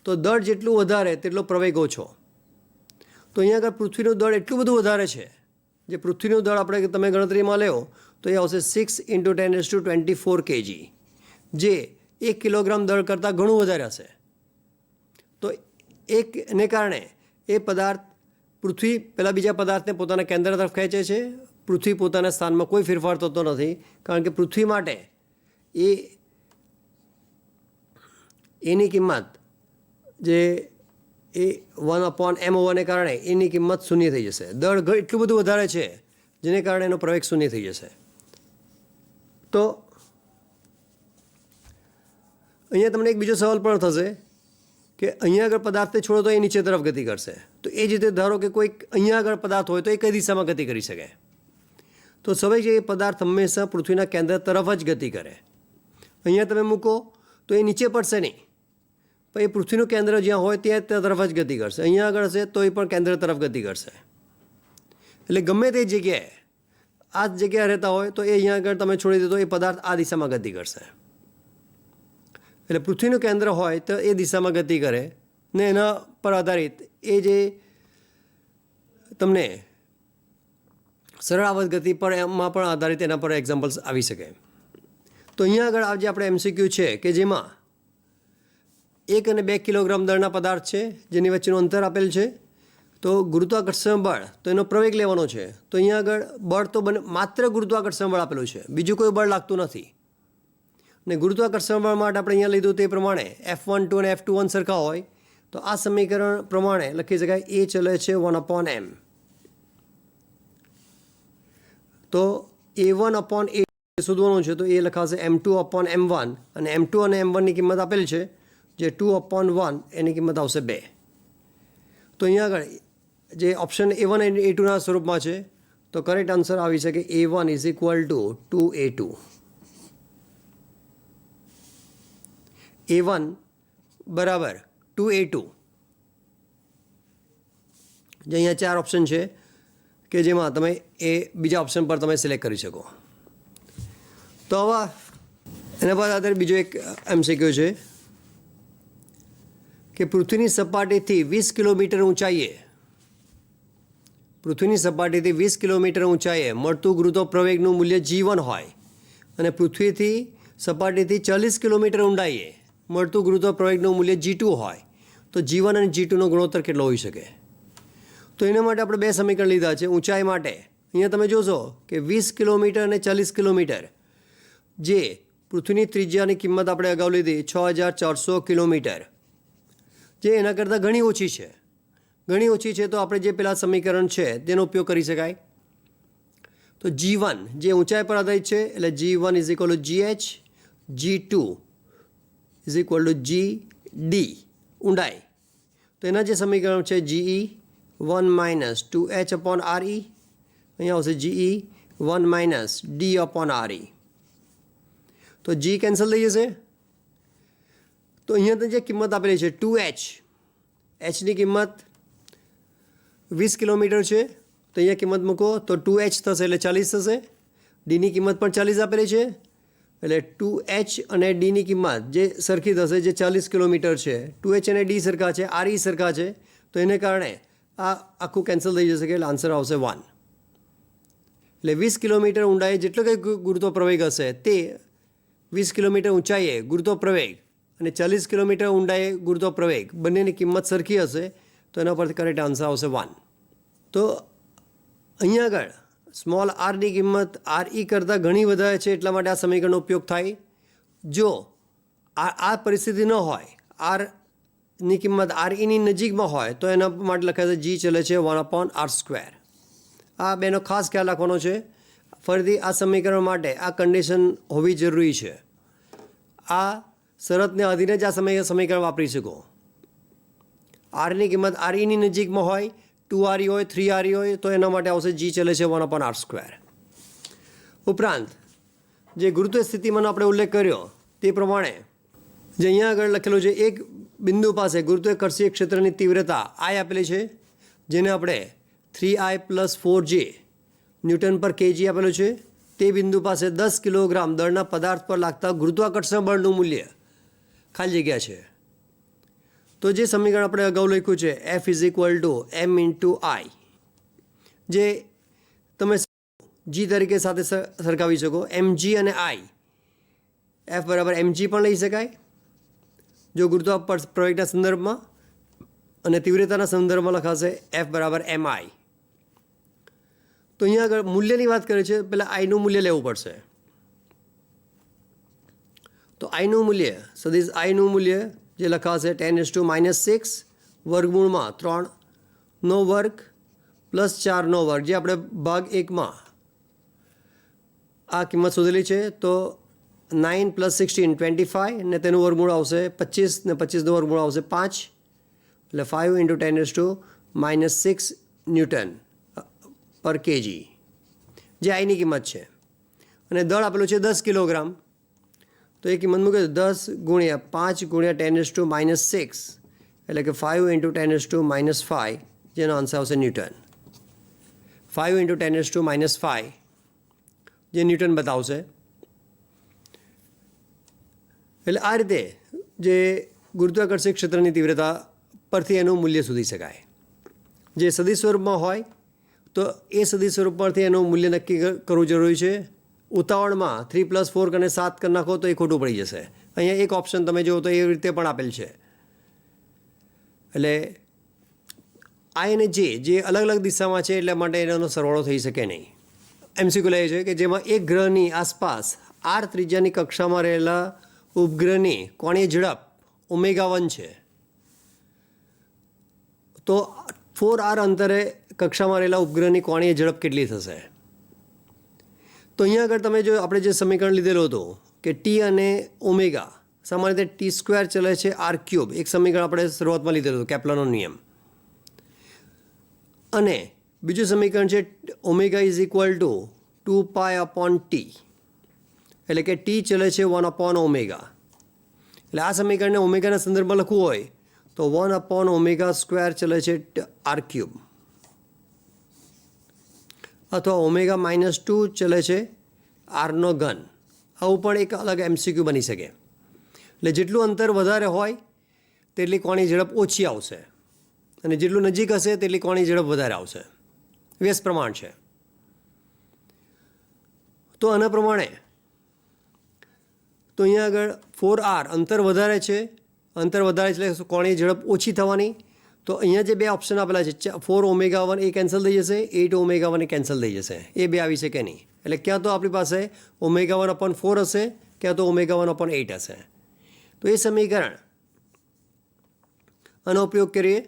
તો દળ જેટલું વધારે તેટલો પ્રવેગ ઓછો. તો અહીંયા આગળ પૃથ્વીનું દળ એટલું બધું વધારે છે, જે પૃથ્વીનું દળ આપણે તમે ગણતરીમાં લેવો તો એ આવશે 6 × 10⁻24 kg, જે 1 કિલોગ્રામ દળ કરતાં ઘણું વધારે હશે. તો એકને કારણે એ પદાર્થ પૃથ્વી પહેલાં બીજા પદાર્થને પોતાના કેન્દ્ર તરફ ખેંચે છે. પૃથ્વી પોતાના સ્થાનમાં કોઈ ફેરફાર થતો નથી, કારણ કે પૃથ્વી માટે એની કિંમત જે એ 1/m/ને કારણે એની કિંમત શૂન્ય થઈ જશે. દળ એટલું બધું વધારે છે જેને કારણે એનો પ્રવેગ શૂન્ય થઈ જશે. તો અહીંયા તમને એક બીજો સવાલ પણ થશે કે અહીંયા આગળ પદાર્થને છોડો તો એ નીચે તરફ ગતિ કરશે. તો એ જ રીતે ધારો કે કોઈક અહીંયા આગળ પદાર્થ હોય તો એ કઈ દિશામાં ગતિ કરી શકે? તો સ્વાભાવિક છે એ પદાર્થ હંમેશા પૃથ્વીના કેન્દ્ર તરફ જ ગતિ કરે. અહીંયા તમે મૂકો તો એ નીચે પડશે નહીં, પણ એ પૃથ્વીનું કેન્દ્ર જ્યાં હોય ત્યાં તરફ જ ગતિ કરશે. અહીંયા આગળ હશે તો એ પણ કેન્દ્ર તરફ ગતિ કરશે. એટલે ગમે તે જગ્યાએ આ જ જગ્યાએ રહેતા હોય તો એ અહીંયા આગળ તમે છોડી દો તો એ પદાર્થ આ દિશામાં ગતિ કરશે. એટલે પૃથ્વીનું કેન્દ્ર હોય તો એ દિશામાં ગતિ કરે ને એના પર આધારિત એ જે તમને સરળ આવત ગતિ પર એમાં પણ આધારિત એના પર એક્ઝામ્પલ્સ આવી શકે. તો અહીંયા આગળ આજે આપણે MCQ છે કે જેમાં 1 અને 2 કિલોગ્રામ દળના પદાર્થ છે જેની વચ્ચેનું અંતર આપેલ છે. તો ગુરુત્વાકર્ષણ બળ તો એનો પ્રવેગ લેવાનો છે. તો અહીંયા આગળ બળ તો માત્ર ગુરુત્વાકર્ષણ બળ આપેલું છે, બીજું કોઈ બળ લાગતું નથી. અને ગુરુત્વાકર્ષણ બળ માટે આપણે અહીંયા લીધું તે પ્રમાણે F12 અને F21 સરખા હોય તો આ સમીકરણ પ્રમાણે લખી શકાય એ ચલે છે 1/m. તો A1/8 શોધવાનું છે તો એ લખાશે M2/m1, અને M2 અને M1ની કિંમત આપેલ છે જે 2/1 એની કિંમત આવશે 2. તો અહીંયા આગળ જે ઓપ્શન A1 અને A2ના સ્વરૂપમાં છે તો કરેક્ટ આન્સર આવી શકે A1 is equal two 2A2. A1 બરાબર 2A2. જે અહીંયા 4 ઓપ્શન છે કે જેમાં તમે એ બીજા ઓપ્શન પર તમે સિલેક્ટ કરી શકો. તો હવે એના પર આધારે બીજો એક MCQ છે કે પૃથ્વીની સપાટીથી 20 કિલોમીટર ઊંચાઈએ મળતું ગુરુત્વાપ્રવેગનું મૂલ્ય G1 હોય અને પૃથ્વીથી સપાટીથી 40 કિલોમીટર ઊંડાઈએ મળતું ગુરુત્વાપ્રવેગનું મૂલ્ય G2 હોય તો G1 અને G2નો ગુણોત્તર કેટલો હોઈ શકે? તો એના માટે આપણે બે સમીકરણ લીધા છે. ઊંચાઈ માટે અહીંયા તમે જોશો કે 20 કિલોમીટર અને 40 કિલોમીટર, જે પૃથ્વીની ત્રિજ્યાની કિંમત આપણે અગાઉ લીધી 6400 કિલોમીટર, જે એના કરતાં ઘણી ઓછી છે. તો આપણે જે પેલા સમીકરણ છે તેનો ઉપયોગ કરી શકાય. તો G1 જે ઊંચાઈ પર આધારિત છે એટલે G1 is equal two GH, G2 is equal two GD ઊંડાઈ. તો એના જે સમીકરણ છે GE 1 minus 2H upon RE, અહીંયા આવશે GE 1 minus D upon RE. તો G કેન્સલ થઈ જશે. તો અહીંયા જે કિંમત આપેલી છે 2H, Hની કિંમત 20 કિલોમીટર છે તો અહીંયા કિંમત મૂકો તો 2H થશે એટલે 40 થશે. Dની કિંમત પણ 40 આપેલી છે એટલે 2H અને Dની કિંમત જે સરખી થશે, જે 40 કિલોમીટર છે. 2H અને D સરખા છે, RE સરખા છે, તો એને કારણે આ આખું કેન્સલ થઈ જશે એટલે આન્સર આવશે 1. એટલે 20 કિલોમીટર ઊંડાઈએ જેટલો કંઈ ગુરુત્વપ્રવેગ હશે તે 20 કિલોમીટર ઊંચાઈએ ગુરુત્વપ્રવેગ અને 40 કિલોમીટર ઊંડાઈએ ગુરુત્વપ્રવેગ બંનેની કિંમત સરખી હશે તો એના પરથી કરેક્ટ આન્સર આવશે 1. તો અહીંયા આગળ સ્મોલ આરની કિંમત RE કરતાં ઘણી વધારે છે એટલા માટે આ સમીકરણનો ઉપયોગ થાય. જો આ પરિસ્થિતિ ન હોય, ની કિંમત REની નજીકમાં હોય તો એના માટે લખાય છે G ચલે છે 1/r². આ બેનો ખાસ ખ્યાલ રાખવાનો છે. ફરીથી આ સમીકરણ માટે આ કન્ડિશન હોવી જરૂરી છે. આ શરતને આધીને જ આ સમીકરણ વાપરી શકો. Rની કિંમત REની નજીકમાં હોય, 2RE હોય, 3RE હોય તો એના માટે આવશે G ચલે છે 1/r². ઉપરાંત જે ગુરુત્વ સ્થિતિમાંનો આપણે ઉલ્લેખ કર્યો તે પ્રમાણે જે અહીંયા આગળ લખેલું છે, એક બિંદુ પાસે ગુરુત્વાકર્ષીય ક્ષેત્રની તીવ્રતા I આપેલી છે, જેને આપણે 3I + 4J ન્યૂટન પર kg આપેલું છે. તે બિંદુ પાસે 10 કિલોગ્રામ દળના પદાર્થ પર લાગતા ગુરુત્વાકર્ષણ બળનું મૂલ્ય ખાલી જગ્યા છે. તો જે સમીકરણ આપણે અગાઉ લખ્યું છે F is equal two M into I, જે તમે G તરીકે સાથે સરખાવી શકો. mg અને I, F બરાબર mg પણ લઈ શકાય જો ગુરુત્વાપ્રવેગના સંદર્ભમાં, અને તીવ્રતાના સંદર્ભમાં લખાશે F બરાબર mi. તો અહીંયા આગળ મૂલ્યની વાત કરે છે, પહેલાં આઈનું મૂલ્ય લેવું પડશે. તો આઈનું મૂલ્ય, સદીશ આઈનું મૂલ્ય જે લખાશે 10⁻⁻6 વર્ગમૂળમાં 3નો વર્ગ પ્લસ 4નો વર્ગ, જે આપણે ભાગ 1માં આ કિંમત શોધેલી છે. તો 9 + 16 25 ને તેનું વર્ગમૂળ આવશે 25 ને 25નું વર્ગમૂળ આવશે 5, એટલે 5 × 10⁻6 ન્યૂટન પર kg જે આઈની કિંમત છે. અને દળ આપેલું છે 10 કિલોગ્રામ, તો એ કિંમત મૂકે 10 × 5 × 10⁻6 એટલે કે 5 × 10⁻5, જેનો આન્સર આવશે ન્યૂટન. 5 × 10⁻5 જે ન્યૂટન બતાવશે. એટલે આ રીતે જે ગુરુત્વાકર્ષણ ક્ષેત્રની તીવ્રતા પરથી એનું મૂલ્ય શોધી શકાય. જે સદિશ સ્વરૂપમાં હોય તો એ સદિશ સ્વરૂપ પરથી એનું મૂલ્ય નક્કી કરવું જરૂરી છે. ઉતાવળમાં 3 + 4 અને 7 કરી નાખો તો એ ખોટું પડી જશે. અહીંયા એક ઓપ્શન તમે જુઓ તો એ રીતે પણ આપેલ છે. એટલે I અને J જે અલગ અલગ દિશામાં છે એટલા માટે એનો સરવાળો થઈ શકે નહીં. MCQ લે છે કે જેમાં એક ગ્રહની આસપાસ R ત્રિજ્યાની કક્ષામાં રહેલા ઉપગ્રહની કોણીય ઝડપ ω1 છે, તો 4R અંતરે કક્ષામાં રહેલા ઉપગ્રહની કોણીય ઝડપ કેટલી થશે? તો અહીંયા આગળ તમે જો આપણે જે સમીકરણ લીધેલું હતું કે T અને ω સામાન્ય રીતે ટી સ્ક્વેર ચલે છે આર ક્યુબ, એક સમીકરણ આપણે શરૂઆતમાં લીધેલું હતું કેપ્લરનો નિયમ. અને બીજું સમીકરણ છે omega is equal two 2π/t, એટલે કે ટી ચલે છે 1/ઓમેગા. એટલે આ સમીકરણને ઓમેગાના સંદર્ભમાં લખવું હોય તો 1/ઓમેગા² ચલે છે આર ક્યુબ, અથવા ઓમેગા -2 ચલે છે આરનો ઘન. આવું પણ એક અલગ MCQ બની શકે. એટલે જેટલું અંતર વધારે હોય તેટલી કોણની ઝડપ ઓછી આવશે, અને જેટલું નજીક હશે તેટલી કોણની ઝડપ વધારે આવશે. વ્યસ્ત પ્રમાણ છે. તો આના પ્રમાણે તો અહીંયા આગળ 4r અંતર વધારે છે, અંતર વધારે એટલે કોણની ઝડપ ઓછી થવાની. તો અહીંયા જે બે ઓપ્શન આપેલા છે 4ω1 એ કેન્સલ થઈ જશે, 8ω1 એ કેન્સલ થઈ જશે, એ બે આવી શકે નહીં. એટલે ક્યાં તો આપણી પાસે ω1/4 હશે, ક્યાં તો ω1/8 હશે. તો એ સમીકરણ આનો ઉપયોગ કરીએ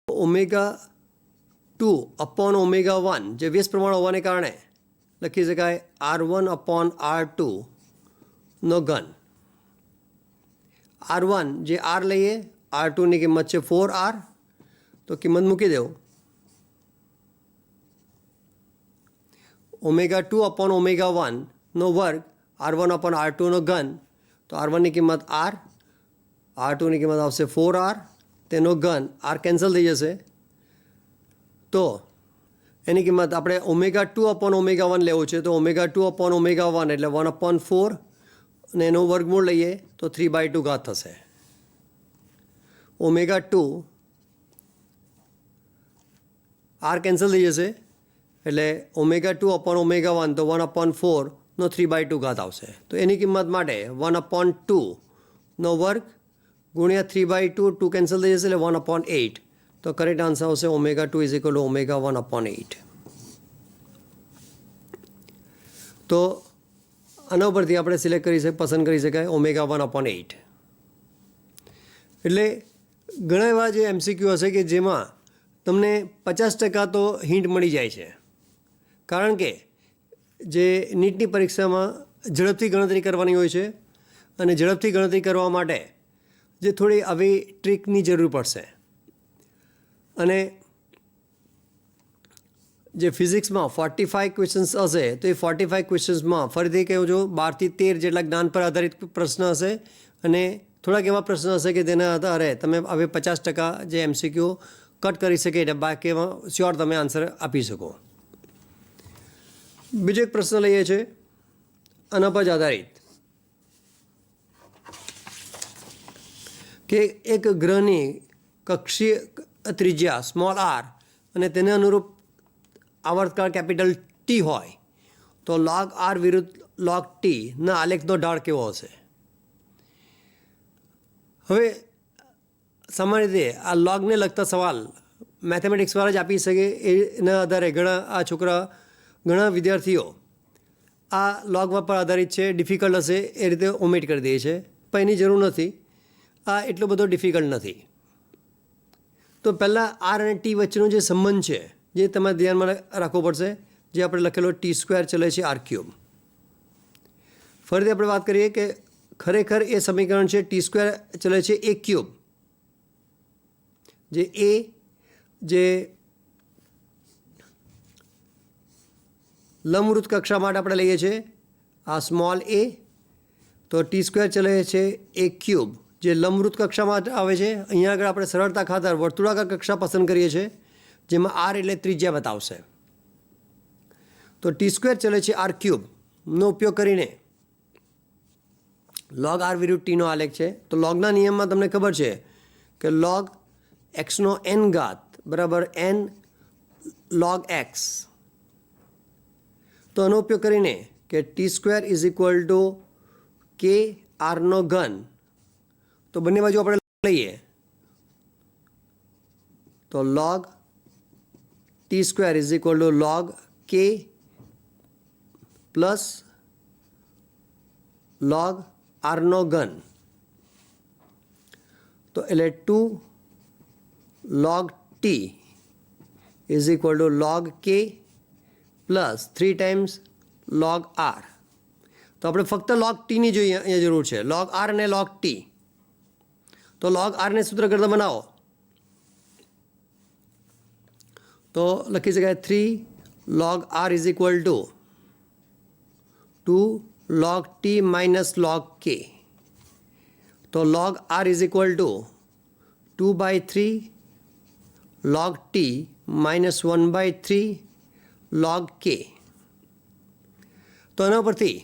ω2/ω1 જે વ્યસ્ત પ્રમાણ હોવાને કારણે લખી શકાય R1/R2 નો ઘન. R1 જે R લઈએ, R2ની કિંમત છે 4R, તો કિંમત મૂકી દેવું. ω2/ω1 નો વર્ગ R1/R2 નો ઘન, તો R1ની કિંમત R, R2ની કિંમત આવશે 4R, તેનો ઘન R કેન્સલ થઈ જશે. તો એની કિંમત આપણે ω2/ω1 લેવું છે, તો ω2/ω1 એટલે 1/4, અને એનો વર્ગમૂળ લઈએ તો 3/2 ઘાત થશે. ω2 R કેન્સલ થઈ જશે, એટલે ω2/ω1 તો 1/4 નો 3/2 ઘાત આવશે. તો એની કિંમત માટે 1/2 નો વર્ગ ગુણ્યા 3/2, 2 કેન્સલ થઈ જશે એટલે 1/8. તો કરેક્ટ આન્સર આવશે ω2 ઇઝ ઇક્વલ ટુ ω1/8. તો આના ઉપરથી આપણે સિલેક્ટ કરી શકીએ, પસંદ કરી શકાય ω1/8. એટલે ઘણા એવા જે MCQ હશે કે જેમાં તમને 50% તો હિન્ટ મળી જાય છે, કારણ કે જે નીટની પરીક્ષામાં ઝડપથી ગણતરી કરવાની હોય છે, અને ઝડપથી ગણતરી કરવા માટે જે થોડી આવી ટ્રીકની જરૂર પડશે. અને જે ફિઝિક્સમાં 45 ક્વેશ્ચન્સ હશે, તો એ 45 ક્વેશ્ચન્સમાં ફરીથી કહું છું 12 થી 13 જેટલા જ્ઞાન પર આધારિત પ્રશ્ન હશે, અને થોડાક એવા પ્રશ્ન હશે કે તેના આધારે તમે હવે 50% જે MCQ કટ કરી શકે, એટલે બાકીમાં શ્યોર તમે આન્સર આપી શકો. બીજો એક પ્રશ્ન લઈએ છીએ આના પર જ આધારિત કે એક ગ્રહની કક્ષીય ત્રિજ્યા સ્મોલ r અને તેને અનુરૂપ આવર્તકાળ કેપિટલ T હોય તો log r વિરુદ્ધ log t ના આલેખનો ઢાળ કેવો હશે. હવે સામાન્ય રીતે આ લોગને લગતા સવાલ મેથેમેટિક્સવાળા જ આપી શકે. એના આધારે ઘણા વિદ્યાર્થીઓ આ લોગ પર આધારિત છે, ડિફિકલ્ટ હશે એ રીતે ઓમિટ કરી દે છે, પણ એની જરૂર નથી. આ એટલો બધો ડિફિકલ્ટ નથી. તો પહેલાં R અને T વચ્ચેનો જે સંબંધ છે જે તમારે ધ્યાનમાં રાખવો પડશે, જે આપણે લખેલો T² ચલે છે R ક્યુબ. ફરીથી આપણે વાત કરીએ કે ખરેખર એ સમીકરણ છે T² ચલે છે A ક્યુબ, જે A જે લંબવૃત્ત કક્ષા માટે આપણે લઈએ છીએ આ સ્મોલ a, તો T² ચલે છે A ક્યુબ જે લંબવૃત્ત કક્ષામાં આવે છે. અહીંયા આગળ આપણે સરળતા ખાતર વર્તુળાકાર કક્ષા પસંદ કરીએ છીએ, જેમાં R એટલે ત્રિજ્યા બતાવશે. તો T² ચલે છે R ક્યુબનો ઉપયોગ કરીને log R વિરુદ્ધ Tનો આલેખ છે. તો લોગના નિયમમાં તમને ખબર છે કે log xનો n ઘાત બરાબર n log x. તો આનો ઉપયોગ કરીને કે T² is equal two k rનો ઘન, તો બંને બાજુ આપણે લઈએ તો log T² is equal two log k plus log rનો ઘન, તો એટલે 2 log t is equal two log k plus 3 times log r. તો આપણે ફક્ત log ટીની જોઈએ અહીંયા જરૂર છે, log r અને log t. તો log r ને સૂત્ર કરતાં બનાવો તો લખી શકાય 3 log r is equal two 2 log t minus log k. તો log r is equal two 2/3 log t minus 1/3 log k. તો એના પરથી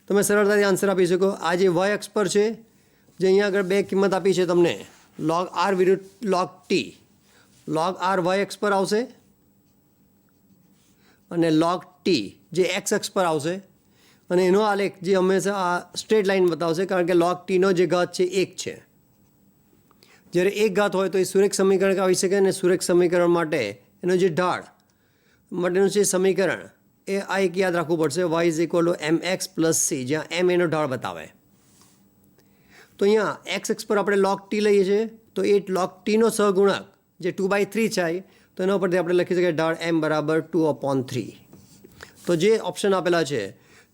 તમે સરળતાથી આન્સર આપી શકો. આ જે y અક્ષ પર છે, જે અહીંયા આગળ બે કિંમત આપી છે તમને, log r વિરુદ્ધ log t. log r y અક્ષ પર આવશે અને log t જે x અક્ષ પર આવશે, અને એનો આલેખ જે હંમેશા આ સ્ટ્રેટ લાઇન બતાવશે, કારણ કે log tનો જે ઘાત છે 1 છે. જ્યારે એક ઘાત હોય તો એ સુરેખ સમીકરણ આવી શકે, અને સુરેખ સમીકરણ માટે એનો જે ઢાળ માટેનું જે સમીકરણ એ આ એક યાદ રાખવું પડશે, y is equal two mx plus c, જ્યાં m એનો ઢાળ બતાવે. તો અહીંયા x અક્ષ પર આપણે log t લઈએ છીએ, તો એ log tનો સહગુણક જે 2/3 છે, તો એના પરથી આપણે લખી શકીએ ઢાળ m બરાબર 2/3. તો જે ઓપ્શન આપેલા છે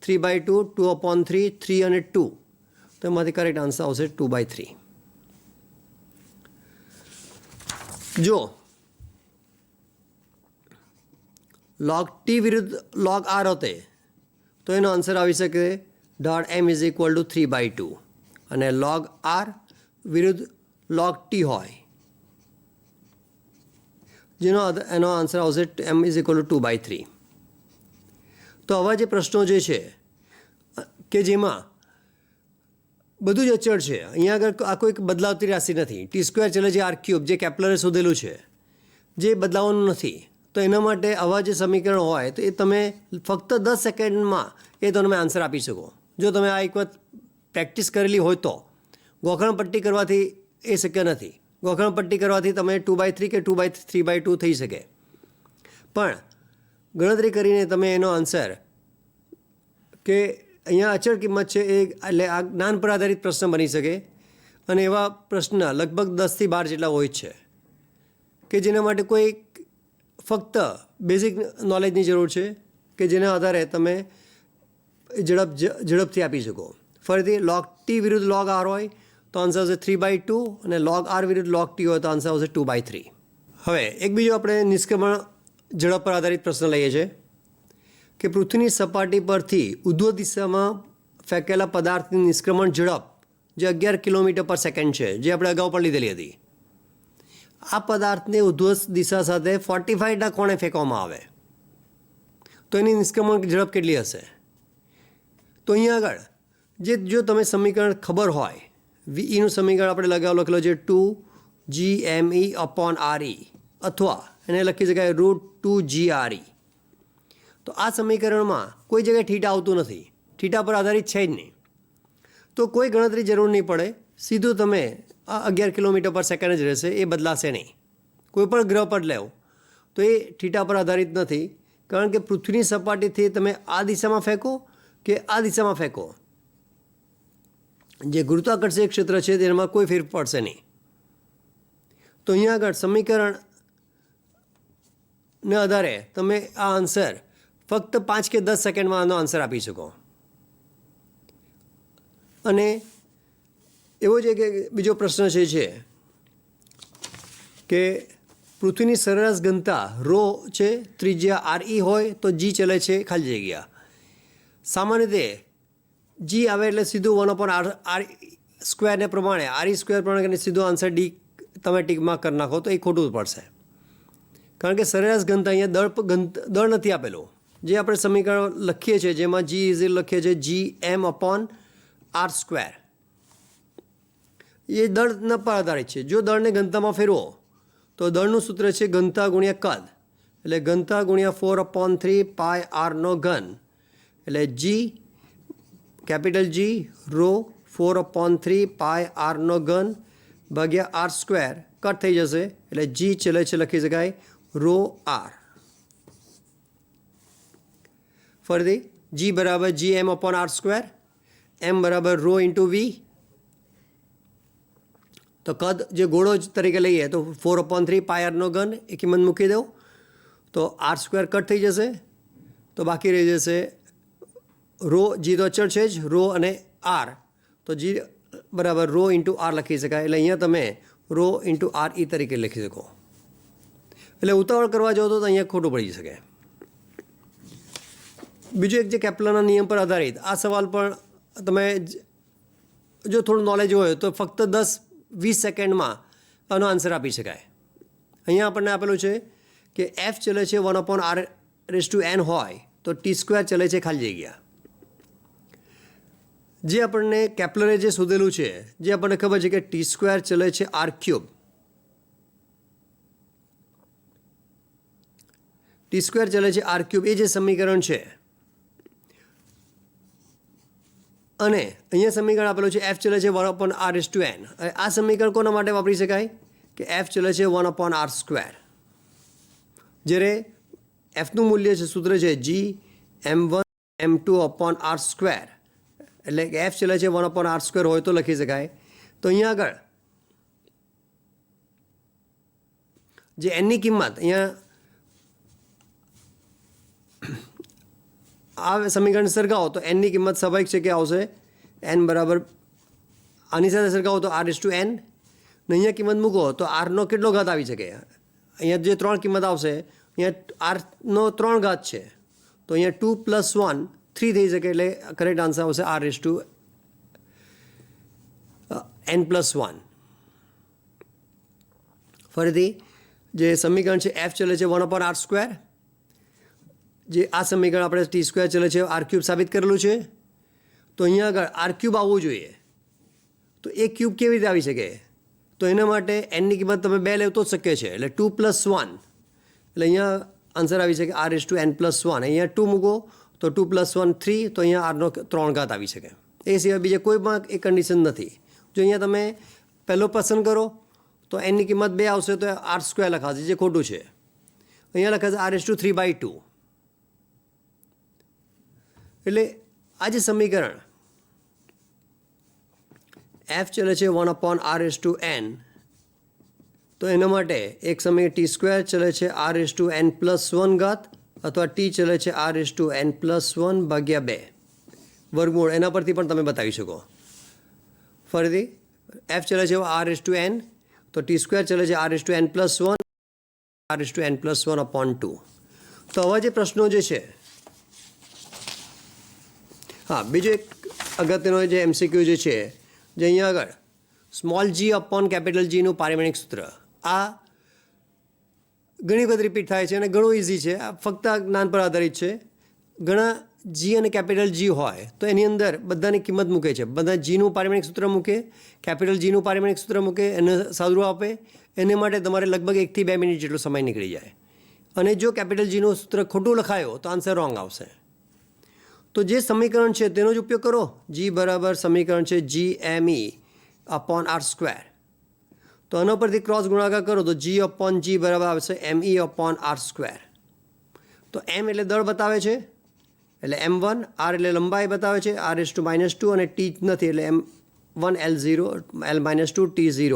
3/2, 2/3, 3 અને 2, તો એમાંથી કરેક્ટ આન્સર આવશે 2/3. જો log t વિરુદ્ધ log r હોતે તો એનો આન્સર આવી શકે ઢાળ m ઇઝ ઇક્વલ ટુ 3/2, અને log r વિરુદ્ધ log t હોય જેનો એનો આન્સર આવશે m ઇઝ ઇક્વલ ટુ 2/3. તો આવા જે પ્રશ્નો જે છે કે જેમાં બધું જ અચળ છે, અહીંયા આગળ આ કોઈ બદલાવતી રાશિ નથી, t² ચલે છે r³ જે કેપ્લરે શોધેલું છે, જે બદલાવાનું નથી, તો એના માટે આવા જે સમીકરણ હોય તો એ તમે ફક્ત 10 સેકન્ડમાં એ તમે આન્સર આપી શકો. જો તમે આ એક વખત પ્રેક્ટિસ કરેલી હોય તો. ગોખણપટ્ટી કરવાથી એ શક્ય નથી. ગોખણપટ્ટી કરવાથી તમે 2/3 કે 3/2 થઈ શકે, પણ ગણતરી કરીને તમે એનો આન્સર કે અહીંયા અચળ કિંમત છે એ, એટલે આ જ્ઞાન પર આધારિત પ્રશ્ન બની શકે, અને એવા પ્રશ્ન લગભગ 10થી 12 જેટલા હોય છે કે જેના માટે કોઈ ફક્ત બેઝિક નોલેજની જરૂર છે કે જેના આધારે તમે ઝડપથી આપી શકો. ફરીથી log t વિરુદ્ધ log r હોય તો આન્સર આવશે 3/2, અને log r વિરુદ્ધ log t હોય તો આન્સર આવશે 2/3. હવે એક બીજો આપણે નિષ્ક્રમણ ઝડપ પર આધારિત પ્રશ્ન લઈએ છીએ કે પૃથ્વીની સપાટી પરથી ઉધ્વ દિશામાં ફેંકેલા પદાર્થની નિષ્ક્રમણ ઝડપ જે 11 કિલોમીટર/સેકન્ડ છે, જે આપણે અગાઉ પણ લીધેલી હતી, આ પદાર્થને ઉધ્વ દિશા સાથે 45ના કોણે ફેંકવામાં આવે તો એની નિષ્ક્રમણ ઝડપ કેટલી હશે? તો અહીંયા આગળ જો તમે સમીકરણ ખબર હોય, વીઈનું સમીકરણ આપણે લખેલો છે 2gme/re, અથવા એને લખી શકાય √2gre. તો આ સમીકરણમાં કોઈ જગ્યાએ થીટા આવતું નથી, થીટા પર આધારિત છે જ નહીં, તો કોઈ ગણતરી જરૂર નહીં પડે, સીધું તમે આ 11 કિલોમીટર/સેકન્ડ જ રહેશે, એ બદલાશે નહીં. કોઈ પણ ગ્રહ પર લેવો તો એ થીટા પર આધારિત નથી, કારણ કે પૃથ્વીની સપાટીથી તમે આ દિશામાં ફેંકો કે આ દિશામાં ફેંકો, જે ગુરુત્વાકર્ષણ ક્ષેત્ર છે તેમાં કોઈ ફેર પડશે નહીં. તો અહીંયા આગળ સમીકરણને આધારે તમે આ આન્સર ફક્ત 5 કે 10 સેકન્ડમાં આનો આન્સર આપી શકો. અને એવો છે કે બીજો પ્રશ્ન છે કે પૃથ્વીની સરેરાશ ઘનતા ρ છે, ત્રિજ્યા re હોય તો g ચલે છે ખાલી જગ્યા. સામાન્ય રીતે g આવે એટલે સીધું 1/r² ને પ્રમાણે re² પ્રમાણે સીધો આન્સર d તમે ટીકમાં કરી નાખો તો એ ખોટું પડશે, કારણ કે સરેરાશ ઘનતા અહીંયા દળ નથી આપેલું. જે આપણે સમીકરણ લખીએ છીએ જેમાં g લખીએ છીએ gm/r², એ દળના પર આધારિત છે. જો દળને ઘનતામાં ફેરવો તો દળનું સૂત્ર છે ઘનતા ગુણ્યા કદ, એટલે ઘનતા ગુણ્યા 4/3πr², એટલે g કેપિટલ G ρ 4/3πr² ભાગ્યા r² કટ થઈ જશે, એટલે g ચલે છે લખી શકાય ρr. ફરીથી g બરાબર gm/r², m બરાબર ρ × v. તો કદ જે ગોળો તરીકે લઈએ તો 4/3πr² એ કિંમત મૂકી દો તો r² કટ થઈ જશે, તો બાકી રહી જશે રો જી તો અચળ છે જ, રો અને આર, તો જી બરાબર રો ઇન્ટુ આર લખી શકાય. એટલે અહીંયા તમે રો ઇન્ટુ આર ઈ તરીકે લખી શકો. એટલે ઉતાવળ કરવા જાઓ તો અહીંયા ખોટું પડી શકે. બીજું એક જે કેપ્લરના નિયમ પર આધારિત આ સવાલ પણ તમે જો થોડું નોલેજ હોય તો ફક્ત 10-20 સેકન્ડમાં આનો આન્સર આપી શકાય. અહીંયા આપણને આપેલું છે કે એફ ચલે છે 1/r⁴n હોય તો t² ચલે છે ખાલી જગ્યા. જે આપણને કેપ્લરે જે શોધેલું છે, જે આપણને ખબર છે કે t² ચલે છે r³, t² ચલે છે r³, એ જે સમીકરણ છે, અને અહીંયા સમીકરણ આપેલું છે એફ ચલે છે 1/r⁴n. આ સમીકરણ કોના માટે વાપરી શકાય કે એફ ચલે છે 1/r², જ્યારે એફનું મૂલ્ય છે, સૂત્ર છે g(m1m2/r²), એટલે કે એફ ચલે છે 1/r² હોય તો લખી શકાય. તો અહીંયા આગળ જે એનની કિંમત, અહીંયા આ સમીકરણ સરખાવો તો એનની કિંમત સ્વાભાવિક છે કે આવશે એન બરાબર, આની સાથે સરખાવો તો r⁴n, ને અહીંયા કિંમત મૂકો તો આરનો કેટલો ઘાત આવી શકે? અહીંયા જે 3 કિંમત આવશે, અહીંયા આરનો 3 ઘાત છે, તો અહીંયા 2 + 1 3 થઈ શકે. એટલે કરેક્ટ આન્સર આવશે r⁴n+1. ફરીથી જે સમીકરણ છે એફ ચલે છે 1/r², જે આ સમીકરણ આપણે t² ચલે છે r³ સાબિત કરેલું છે. તો અહીંયા આગળ r³ આવવું જોઈએ, તો એ ક્યુબ કેવી રીતે આવી શકે? તો એના માટે એનની કિંમત તમે 2 લેવ તો જ શક્ય છે. એટલે 2 + 1, એટલે અહીંયા આન્સર આવી શકે r⁴n+1. અહીંયા 2 મૂકો તો 2 + 1 3, તો અહીંયા આરનો 3 ઘાત આવી શકે. એ સિવાય બીજા કોઈ પણ એક કન્ડિશન નથી. જો અહીંયા તમે પહેલો પસંદ કરો તો એનની કિંમત 2 આવશે તો r² લખાશે, જે ખોટું છે. અહીંયા લખાશે r⁵/2. એટલે આ જે સમીકરણ એફ ચલે છે 1/r⁴n, તો એના માટે એક સમીકરણ t² ચલે છે r⁴n+1 અથવા t ચલે છે r⁴n+1/2 વર્ગમૂળ, એના પરથી પણ તમે બતાવી શકો. ફરીથી એફ ચલે છે r⁴n, તો t² ચલે છે r⁴n+1, r⁴n+1/2. તો આવા જે પ્રશ્નો જે છે, હા, બીજો એક અગત્યનો જે MCQ જે છે, જે અહીંયા આગળ સ્મોલ g/Gનું પારિમાણિક સૂત્ર, આ ઘણી વખત રિપીટ થાય છે અને ઘણું ઇઝી છે. આ ફક્ત જ્ઞાન પર આધારિત છે. ઘણા જી અને G હોય તો એની અંદર બધાની કિંમત મૂકે છે. બધા જીનું પારિમાણિક સૂત્ર મૂકે, Gનું પારિમાણિક સૂત્ર મૂકે, એને સાદુરૂપ આપે. એને માટે તમારે લગભગ 1 થી 2 મિનિટ જેટલો સમય નીકળી જાય. અને જો Gનું સૂત્ર ખોટું લખાયો તો આન્સર રોંગ આવશે. તો જે સમીકરણ છે તેનો જ ઉપયોગ કરો. g બરાબર સમીકરણ છે g(me/r²). તો આના પરથી ક્રોસ ગુણાકાર કરો તો g/g બરાબર આવશે me/r². તો m એટલે દળ બતાવે છે, એટલે m1, r એટલે લંબાઈ બતાવે છે, r⁻², અને t નથી એટલે m1 l0 l-2 t0,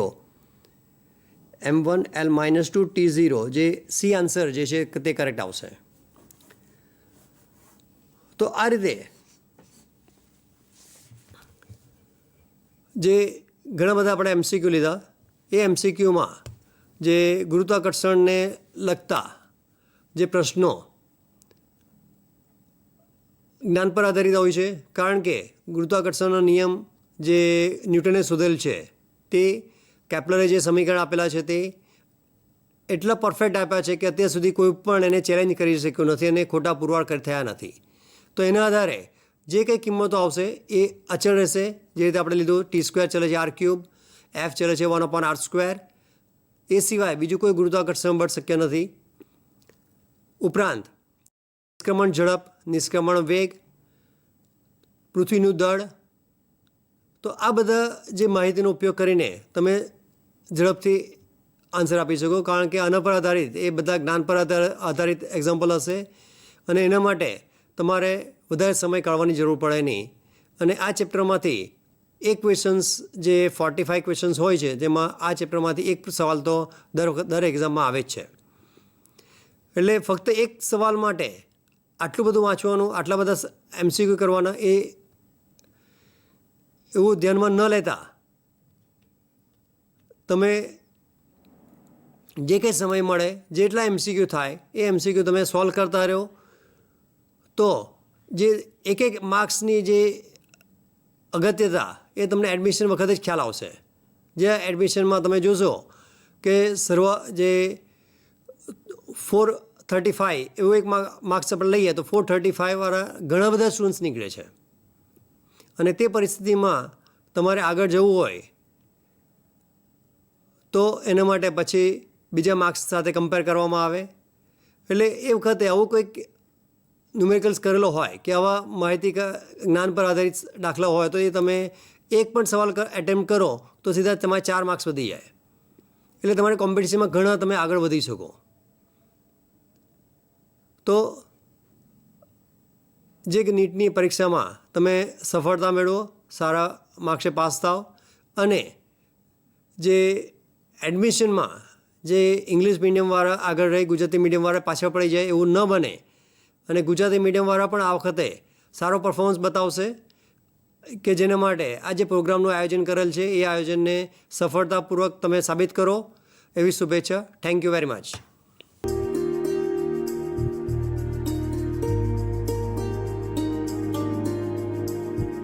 m1 l-2 t0, જે સી આન્સર જે છે તે કરેક્ટ આવશે. તો આ રીતે જે ઘણા બધા આપણે MCQ લીધા, એ MCQમાં જે ગુરુત્વાકર્ષણને લગતા જે પ્રશ્નો જ્ઞાન પર આધારિત હોય છે. કારણ કે ગુરુત્વાકર્ષણનો નિયમ જે ન્યૂટને શોધેલ છે, તે કેપ્લરે જે સમીકરણ આપેલા છે તે એટલા પરફેક્ટ આપ્યા છે કે અત્યાર સુધી કોઈ પણ એને ચેલેન્જ કરી શક્યું નથી અને ખોટા પુરવાર થયા નથી. તો એના આધારે જે કંઈ કિંમતો આવશે એ અચળ રહેશે. જે રીતે આપણે લીધું t² ચલે છે r³, f ચલે છે 1/r². એ સિવાય બીજું કોઈ ગુરુત્વાકર્ષણ બળ શક્ય નથી. ઉપરાંત નિષ્ક્રમણ ઝડપ, નિષ્ક્રમણ વેગ, પૃથ્વીનું દળ, તો આ બધા જે માહિતીનો ઉપયોગ કરીને તમે ઝડપથી આન્સર આપી શકો. કારણ કે આના પર આધારિત એ બધા જ્ઞાન પર આધારિત એક્ઝામ્પલ હશે અને એના માટે તમારે વધારે સમય કાઢવાની જરૂર પડે નહીં. અને આ ચેપ્ટરમાંથી એક ક્વેશ્ચન્સ જે 45 ક્વેશ્ચન્સ હોય છે, તેમાં આ ચેપ્ટરમાંથી એક સવાલ તો દર એક્ઝામમાં આવે જ છે. એટલે ફક્ત એક સવાલ માટે આટલું બધું વાંચવાનું, આટલા બધા MCQ કરવાના, એવું ધ્યાનમાં ન લેતા તમે જે કંઈ સમય મળે, જેટલા MCQ થાય એ MCQ તમે સોલ્વ કરતા રહો, તો જે એક માર્ક્સની જે અગત્યતા એ તમને એડમિશન વખતે જ ખ્યાલ આવશે. જે એડમિશનમાં તમે જોશો કે જે 435 એવું એક માર્ક્સ આપણે લઈએ તો 435વાળા ઘણા બધા સ્ટુડન્ટ્સ નીકળે છે. અને તે પરિસ્થિતિમાં તમારે આગળ જવું હોય તો એના માટે પછી બીજા માર્ક્સ સાથે કમ્પેર કરવામાં આવે. એટલે એ વખતે આવું કોઈક ન્યુમેરિકલ્સ કરેલો હોય કે આવા માહિતી જ્ઞાન પર આધારિત દાખલા હોય તો એ તમે એક પણ સવાલ એટેમ્પ્ટ કરો તો સીધા તમારે 4 માર્ક્સ વધી જાય. એટલે તમારે કોમ્પિટિશનમાં ઘણા તમે આગળ વધી શકો. તો જે નીટની પરીક્ષામાં તમે સફળતા મેળવો, સારા માર્ક્સે પાસ થાવ, અને જે એડમિશનમાં જે ઇંગ્લિશ મીડિયમવાળા આગળ રહી ગુજરાતી મીડિયમવાળા પાછળ પડી જાય એવું ન બને, અને ગુજરાતી મીડિયમવાળા પણ આ વખતે સારો પરફોર્મન્સ બતાવશે કે જેના માટે આ જે પ્રોગ્રામનું આયોજન કરેલ છે એ આયોજનને સફળતાપૂર્વક તમે સાબિત કરો એવી શુભેચ્છા. Thank you very much.